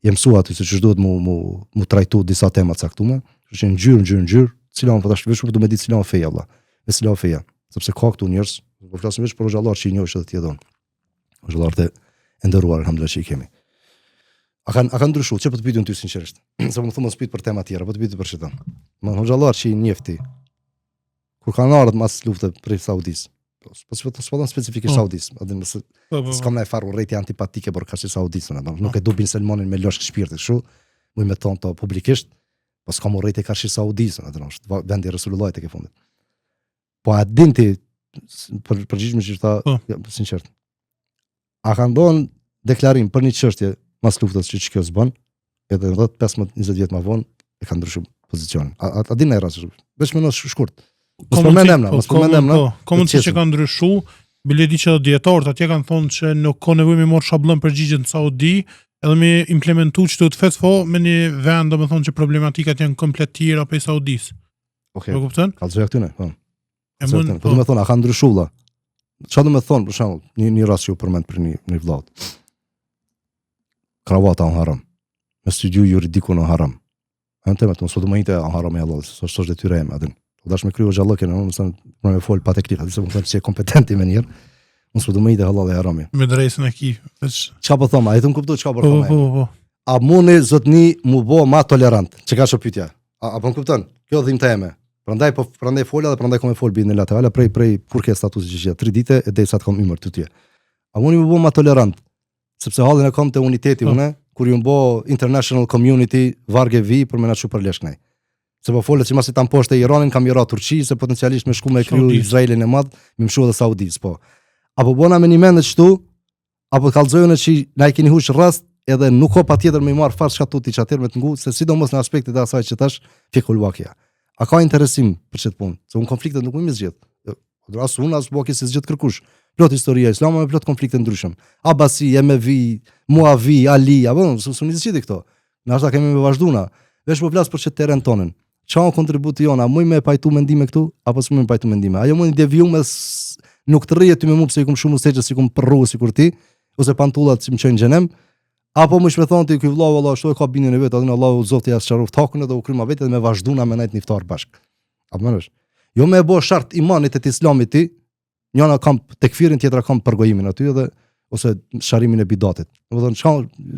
A: Jem mësua aty se që duhet mu trajtu disa tema caktume, që ngjyrë, cila më tash vesh du me ditë cila më feja valla. Me cila feja, sepse ka këtu njerëz, po flasim veç për xhallar që i njohësh edhe ti e don. Xhallar të nderuar alhamdulillah që i kemi. A kanë ndryshuar, çfarë po të pyetun ty sinqerisht? Se më thonë mos pyet për tema tjera, po të pyet për çfarë. Më xhallar që i njefti. Kur kanë ardhur mas lufte për Saudis. Po s'po specifikisht Saudis, edhe nëse s'kam na e farë rreti antipatike por ka Saudis, nuk e du Bin Salmanin me losh shpirtit kështu, më me thon to publikisht, po s'kam rreti ka Saudis, është vendi i Resulullahit tek e fundit. Po a dinti përgjithësisht që tha, sinqert. A kanë dhënë deklarim për një çështje mas luftës që kjo s'bën, edhe 10-15-20 vjet më vonë e kanë ndryshuar pozicionin. A dinë rasti? Vetëm në shkurt. Mos përmendem na.
B: Komunci që kanë ndryshu, bile di që dietarët atje kanë thonë që nuk ka nevojë me marr shablon përgjigje në Saudi, edhe me implementu që të fetfo me një vend, domethënë që problematikat janë komplet tjera prej Saudis.
A: Okej.
B: Po kupton?
A: Kallzoj këtu ne, po. Po do të thonë a kanë ndryshuar. Çfarë do të thonë për shembull, një rast që u përmend për një vllaut. Kravata në haram. Me studiu juridiku në haram. Antë me të mos do më ite haram e Allah, s'është detyrë e madhe. Dash me kryo xhallokën, më me fol pa teknik, atë se më thonë se je kompetent i mënyrë. Mos do më ide halal e harami.
B: Me drejtën e ki.
A: Çka po them, ai thon kuptoj çka po them.
B: Po.
A: a mundi zotni mu bo ma tolerant? Që ka pyetja? A po më kupton? Kjo dhimbta eme. Prandaj fola dhe prandaj kam fol në laterale prej kur ke statusi që gjë 3 ditë e derisa të kam ymër ty. A mundi mu bo ma tolerant? Sepse hallin e kam te uniteti une, kur ju mbo international community varge vi për me na çu për lesh kënaj. Se po folet që masi tam poshtë Iranin, kam ira Turqi, se potencialisht me shku me kriju Izraelin e madh, me mshu edhe Saudis, po. Apo bona me një mend kështu, apo kallzojnë që na i keni hush rast, edhe nuk ka patjetër me marr fare çka tuti çatir me të ngu, se sidomos në aspektet e asaj që tash fikulvakia. A ka interesim për çet punë? Se un konfliktet nuk më zgjedh. As unë as boki se zgjedh kërkush. Plot historia islame me plot konflikte ndryshëm. Abasi, Emevi, Muavi, Ali, apo s'u zgjidhi këto. Na ashta kemi me vazhduna. Vesh po flas për çet terren tonën. Çao kontributi jona, muj me pajtu mendime këtu, apo s'më me pajtu mendime. Ajo mundi devijuar me nuk të rrihet ty me mua pse i kum shumë steçë sikum përrru sikur ti, ose pantullat që më çojnë xhenem, apo më shme thon ti ky vëllau valla ashtu e ka bindjen e vet, atë Allahu Zoti ja sqarov takun edhe u kryma vetë dhe me vazhduna me najt niftar bashk. Apo mësh. Jo me bë shart imanit të islamit ti, njëna kam tekfirin, tjetra kam përgojimin aty edhe ose sharimin e bidatit. Domethënë çka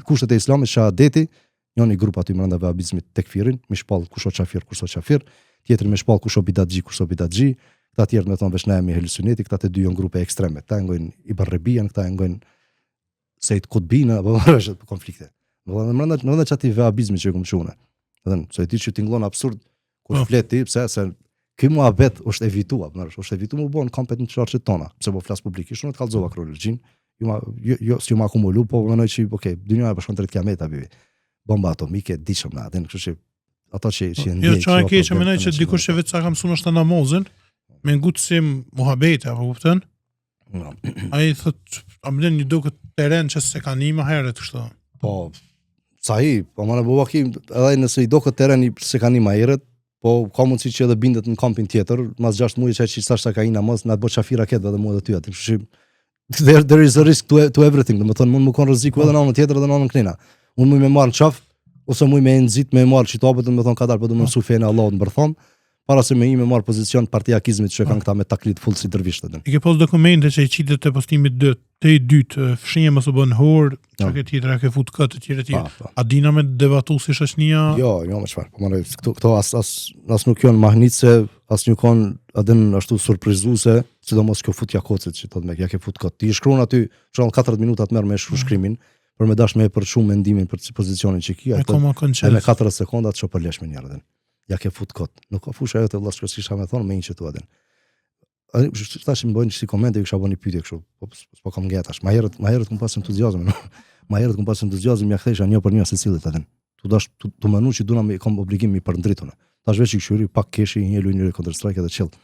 A: kushtet e islamit, shahadeti, njëri grup aty brenda vahabizmit tekfirin, me shpall kush o çafir, tjetri me shpall kush o bidatxhi, këta tjerë me thonë vesh na jemi helusuneti, këta të dy janë grupe ekstreme, këta ngojnë Ibn Rabian, këta ngojnë Said Qutbin, apo rreshët për konflikte. Në çati vahabizmi që çune. Domethënë, se ti që tingëllon absurd kur flet ti, pse se ky muhabet është evituar, është evituar më bon kampet në çarçet tona, pse po flas publikisht, unë të kallzova kronologjin, jo si më akumulu, po mendoj që okay, dynja e bashkon 30 kilometra bivi. Bomba atomike diçëm na, atë kështu që ato që
B: ndjej. Jo, çfarë keq që mendoj që dikush e vetë sa kam mësuar është namazin, me ngutsim muhabeti, apo kupton? Ai thot, a më një duket terren që se kanë më herët kështu.
A: Po, sahi, po më bëu aki, edhe nëse i duket terren se kanë më herët, po ka mundësi që edhe bindet në kampin tjetër, mas 6 muaj që thash sa ka ina mos na bë çafira ket edhe mua aty aty. Kështu që there is a risk to everything, domethënë mund më kon rreziku edhe në anën tjetër edhe në anën klina. Unë më marr në qaf, ose më nxit me marr çitapet, domethënë ka dal, po do më mësu fenë Allahut mbërthon, para se me marr pozicion partiakizmit që kanë këta me taklit full si dervishët.
B: I ke pas dokumente që i qitet të postimit të i dytë, fshinje mos u bën hor, çka tjetër ke fut këtë tjetër. A dina me debatu si shoqënia?
A: Jo, më çfarë. Po më këto as nuk janë mahnitse, as nuk kanë adën ashtu surprizuese, sidomos kjo futja kocet që thotë me ja ke fut kot. Ti shkruan aty, çon 40 minuta të merr me shkrimin, për me dash me për shumë mendimin për pozicionin që ki, atë me 4 sekonda të çopërlesh me njërin. Ja ke fut kot. Nuk ka fush ajo të vllazë që isha më thon me një që tu atë. Ai tash më bëjnë si komente, kisha bënë pyetje kështu. Po kam ngetash. Ma herët kum pas entuziazëm. Ma herët kum pas entuziazëm, ja kthesha një për një secilit atë. Tu dash tu mënu që duna me kam obligim mi për ndritun. Tash veç i kshyri pak keshi një luajë Counter Strike edhe chill.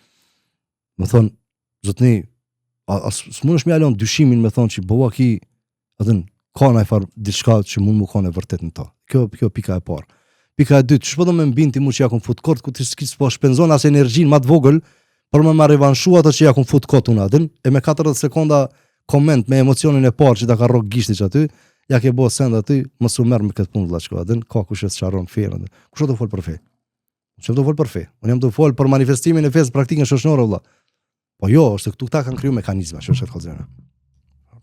A: Më thon zotni, as smunësh më alon dyshimin me thon që bëu aki atë ka ndaj far diçka që mund më kanë vërtet në to. Kjo pika e parë. Pika e dytë, ç'po do më mbinti mua që ja kum fut kort ku ti s'po shpenzon as energjinë më të vogël për më revanshu ato që ja kum fut kot unë atë, e me 40 sekonda koment me emocionin e parë që ta ka rrok gishtiç aty, ja ke bë send aty, mos u merr me këtë punë vëllachko atë, ka kush e sqaron ferën. Kush do fol për fe? Çfarë do fol për fe? Unë jam do fol për manifestimin e fesë praktikën shoqërore vëlla. Po jo, është këtu këta kanë kriju mekanizma, ç'është këtë xhena.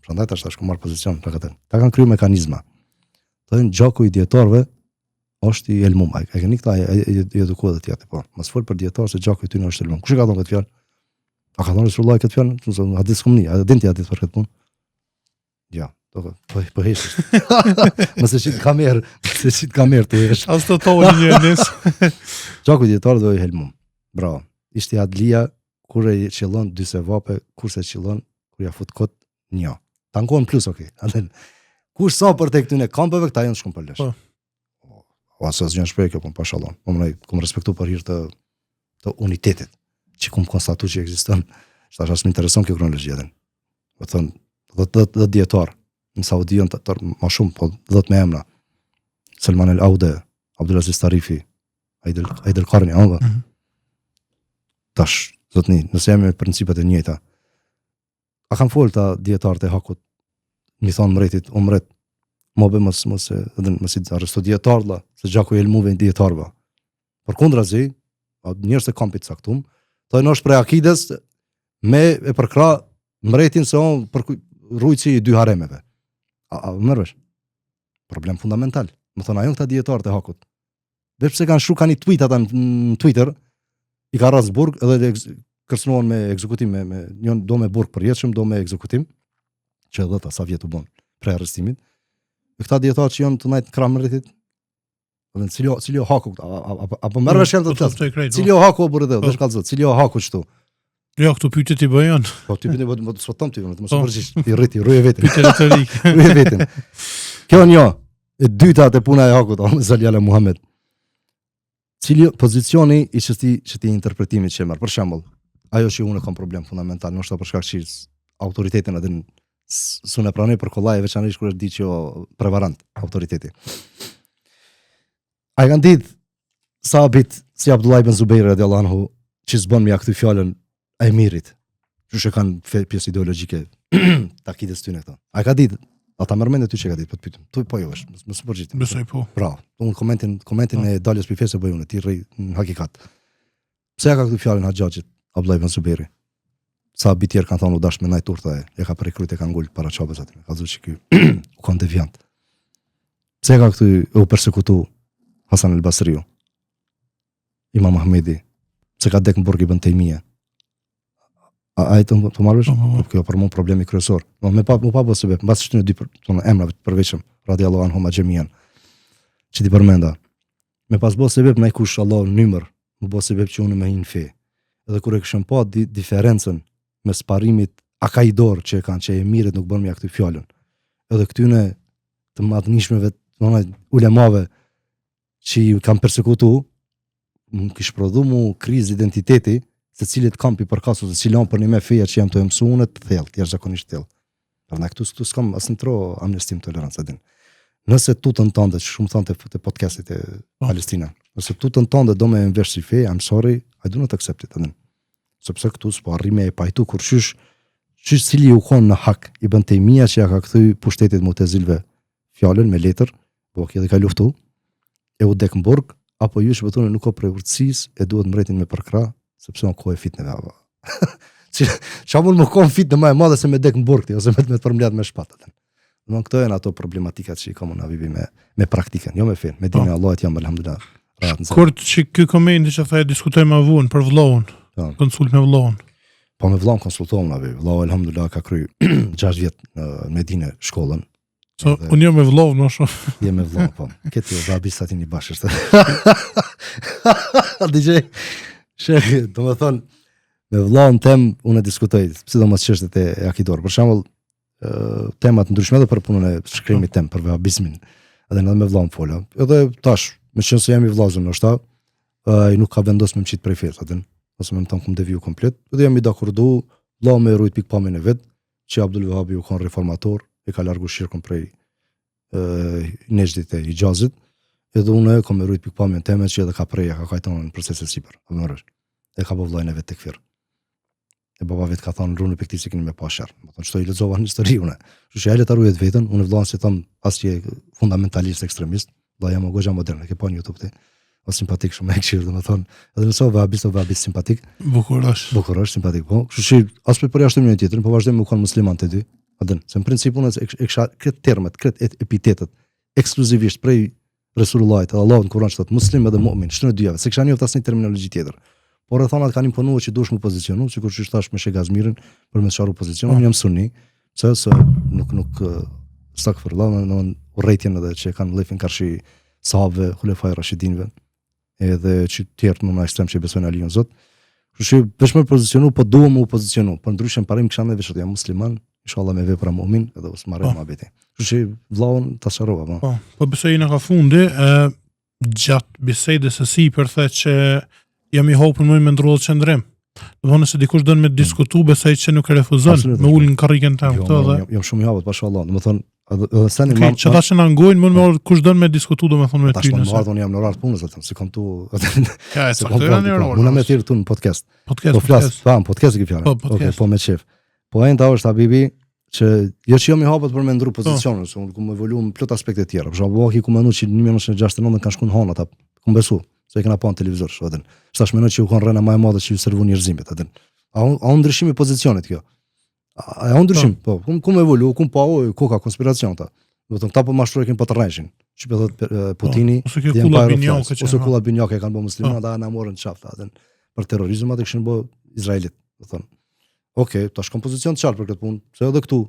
A: Prandaj tash ku marr pozicion për këtë. Ta kanë kriju mekanizma. Thënë gjoku i dietarëve është i elmum. Ai keni këta i edukuar të tjetër, po. Mos fol për dietar se gjoku i tyre është elmum. Kush e ka thënë këtë fjalë? A ka thënë Resulullah këtë fjalë? Nëse hadith komuni, a dinti hadith për këtë punë? Ja, po hesh. Mos e shit kamerë të hesh.
B: As të thonë një nes.
A: Gjoku i dietarëve do i elmum. Bravo. Ishte adlia kur e qellon dy sevape, kurse qellon kur ja fut kot një. Tankon plus, okay. Atë kush sa për tek këtyne kampeve këta janë shumë për lesh. Ose as janë shpejt kjo, po pashallon. Po më kum respektu për hir të unitetit që kum konstatu që ekziston. Tash as më intereson kjo kronologji atë. Do thon 10 dietar në Saudion më shumë, po 10 me emra. Salman El Aude, Abdulaziz Tarifi, Aidel Qarni, ëh. Tash zotni, nëse jemi me principet e njëjta. A kanë folë ta djetarët e hakut, mi thonë mretit, mret, mobe mos i arresto djetarëla, se gjaku e elmuve në djetarëva. Për kundra zi, njërës e kampit saktum, thojnë është prej akides me e përkra mretin se on për rujci i dy haremeve. A mërvesh? Problem fundamental. Më thonë, ajo këta dietarët e Hakut. Veç pse kanë shkruar kanë një tweet ata në Twitter, i ka rras burg edhe kërcënohen me ekzekutim me njën do me burg përjetshëm, do me ekzekutim, që edhe ta sa vjet u bën prej arrestimit. E këta dietarë që janë të ndajt kramëritit, do të cili Haku apo merr vesh të thotë. Cili Haku burrë dhe vesh kallzot, cili Haku kështu.
B: Jo, këtu pyetje ti bëjon.
A: Po ti bëni më të sfotom ti, mos përgjigj, ti rriti, rruje vetë.
B: Pyetje retorike.
A: Rruje vetën. Kjo një, e dyta te puna e Hakut, Zaliala Muhammed. Cili pozicioni i çti interpretimit që merr. Për shembull, ajo që unë kam problem fundamental, ndoshta për shkak që autoritetin atë s'unë pranoj për kollaj veçanërisht kur është ditë që prevarant autoriteti. Ai kanë ditë sahabit si Abdullah ibn Zubair radhiyallahu anhu që s'bën me këtë fjalën e emirit. Që kanë pjesë ideologjike takitës tyne këto. Ai ka ditë, ata mërmend ty që ka ditë, po të pyetëm. Tu po jo është, mos përgjigj.
B: Besoj po.
A: Bravo. Unë komentin e daljes për fesë bëj unë, ti rri në hakikat. Pse ka këtë fjalën Haxhaxhit Abdullah ibn Zubairi? Sa bitjer kanë thonë u dash me naj turta e ka prekrujt e ka ngul para çapës aty. Ka thënë që ky u kanë deviant. Pse ka këtë u persekutu Hasan al-Basriu? Imam Ahmedi, pse ka dek në burg Ibn Taymija? Ai të marrësh? Kjo për mua problemi kryesor. Me pa bëse mbas shtynë dy emra të përveçëm, radhiyallahu anhum xhamian. Që ti përmenda. Me pas bëse sebeb nai kush Allah numër, më bëse sebeb që unë më hin fe. Edhe kur e kishëm pa diferencën mes parimit akaidor që kanë që emirët nuk bën me këtë fjalën. Edhe këtyne të madhnishmeve, ulemave që i kanë persekutu, më kish prodhu mu krizë identiteti, se cilit kampi përkasu, se cilon për një me feja që jam të mësuar të thellë, të jashtëzakonisht thellë. Prandaj këtu s'kam asnjë tro amnestim tolerancë din. Nëse tutën tënde, që shumë thonë të podcastit e Palestina, nëse tutën tënde do me vesh si fe, I'm sorry, I do not accept it, adin. Sepse këtu s'po arrime e pajtu kur qysh cili u konë në hak, i Ibn Taymija që ja ka kthy pushtetit Mu'tazilëve fjalën me letër, po kjo dhe ka luftu, e u dek në burg, apo ju shpëtoni nuk ka prej urtësisë e duhet mbretin me përkra, sepse on kohë fitneve apo. Çfarë mund më kon fitnë më e madhe se me dek në burg ti ose me të përmbledh me shpatat. Domthon këto janë ato problematikat që i kam unë avivi me praktikën, jo me fen. Me dinë Allahut jam alhamdulillah.
B: Kur që ky komenti që tha diskutojmë avun për vllahun. Konsult me vllahun.
A: Po me vllahun konsultohem avi. Vllahu alhamdulillah ka kry 6 vjet në Medinë shkollën.
B: So, unë jam me vllohun, më shumë.
A: Jem me vllohun, po. Këtë jo, babi sa ti një bashkështë. DJ, shekë, do me thonë, me vllohun tem, unë e diskutoj, si do mos çështjet e akidor. Për shembull, temat ndryshme edhe për punën e shkrimit tem, për vehabizmin, edhe me vllohun fola. Edhe tash, me qenë se jam i vllazën ndoshta, ai nuk ka vendosur me mçit prej fesë, atë. Ose më thon kum deviju komplet. Edhe jam i dakordu, vllahu me rujt pikpamjen e vet, që Abdul Wahabi u kon reformator, e ka largu shirkun prej Nejdit e Hijazit, edhe unë e kom e rujt pikpamjen teme që edhe ka preja, ka kajtonë në proceset sipër. E ka po vllajën e vet tekfir. E baba vet ka thonë rrunë pikti se keni me pa sherr. Do të thonë çdo i lexova në histori unë. Kështu që ai le ta ruhet veten, unë vllajën se them asnjë fundamentalist ekstremist, vllajë jam goxha moderne, ke pa në YouTube ti. O simpatik shumë e këshirë, dhe me thonë, edhe nëso vabist simpatik. Bukurosh, simpatik, po. Kështu që as për përjashtim një tjetër, po vazhdojmë me u konë musliman të dy. Adën, se në principu nëse e kësha këtë termet, këtë epitetet, ekskluzivisht prej Resulullahit, edhe Allahut në Kur'an që thotë muslim edhe mu'min, shtë në dyjave, se kësha një asnjë terminologji tjetër. Por e thonat kanë imponuar që dush më pozicionu, sikur që thash me Sheh Gazmirin për me çfarë pozicionu, unë jam sunni, se nuk stakfirullah në urrëtien edhe që kanë lefin karshi sahabëve, xulefaj rashidinëve, edhe që tjerë në ekstrem që besojnë Aliun Zot. Kështu që veç më pozicionu, po duam u pozicionu, por ndryshe parim kisha më veç jam musliman, inshallah me vepra mu'min, edhe ose marrë muhabeti. Kështu që vllahun ta sharrova, po.
B: Po besoj na ka fundi, gjatë bisedës së sipër the që jam i hopur më me ndrodh qendrim. Do nëse dikush don me diskutu, besoj që nuk e refuzon, me ulën karriken tam këto dhe.
A: Jam shumë i hapur, pashallah. Domethënë edhe sani
B: mam që tash na ngojnë mund me kush don me diskutu domethënë me ty
A: nëse. Tash më jam në orar të punës atë, si kam tu.
B: Ja, e saktoj në orar.
A: Unë më thirr tu në podcast. Po flas, podcast që fjalë. Okej, po me çef. Po ai ndau është habibi që jo që jam i hapur për me ndru pozicionin, se unë kam evoluar në plot aspekte të tjera. Për shembull, ku më që në 1969 kanë shkuar në Hon ata, ku besu, se e kanë pa në televizor shotën. Tash mendoj që u kanë rënë më e madhe që ju servon njerëzimit atë. A ndryshimi i pozicionit kjo? A ndryshim, po, ku më evolu, ku pa koka konspiracion ta. Do të thonë ta po mashtrohekin po të rrejshin. Çfarë thotë Putini,
B: ose kjo kulla binjake
A: ose kulla binjake kanë bërë muslimanët, ata na morën çafta atë për terrorizëm, atë kishin bërë Izraelit, do thonë. Okej, tash kam pozicion të qartë për këtë punë, pse edhe këtu,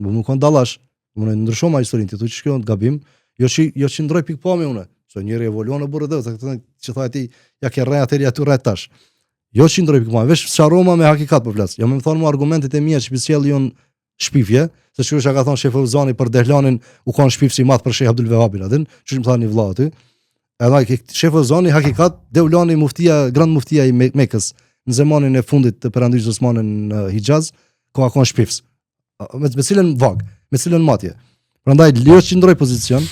A: nuk kanë dallash, unë ndryshoma historinë, ti thotë që gabim, jo që ndroj pikpamje unë, se njëri evoluon në burrë dhe, që thotë ti, ja ke rre atëri aty rre tash. Jo që ndroj pikpamje, veç sharroma me hakikat po flas. Jo më thonë mua argumentet e mia që sjell jon shpifje, se çuçi ka thonë shefu Zani për Dehlanin u kanë shpifsi i madh për Sheh Abdul Wahhabin atë, çuçi më thani vëlla aty. Edhe shefu Zani hakikat Deulani muftia, grand muftia i Mekës në zemanin e fundit të perandisë Osmanë në Hijaz, ka kanë shpifs. Me cilën vag, me cilën matje. Prandaj lejo që ndroj pozicion,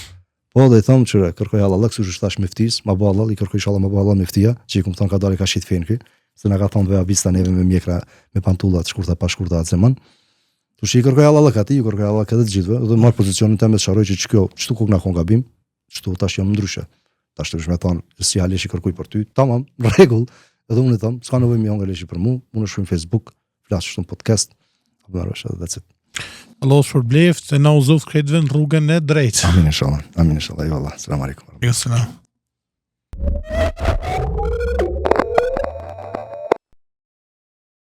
A: po dhe i them që kërkoj Allah, kështu që thash meftis, ma bëj Allah, i kërkoj inshallah ma bëj Allah meftia, që i kupton ka dalë ka shit fen ky, se na ka thonë vehabista neve me mjekra, me pantulla të shkurta pa shkurta atë zaman. Tu shi kërkoj Allah aty, ju kërkoj Allah këtë të gjithëve, do të marr pozicionin tim me sharoj që kjo, çtu ku na kon gabim, çtu tash jam ndryshe. Tash të më thon, si aleshi kërkoj për ty, tamam, rregull. Edhe unë them, s'ka nevojë më nga leshi për mua, unë shkruaj në Facebook, flas në podcast, apo that's it.
B: Allah shpërbleft se na uzoft këtë vend rrugën e drejtë.
A: Amin inshallah. Amin inshallah. Eyvallah. Selam aleyküm.
B: Selam.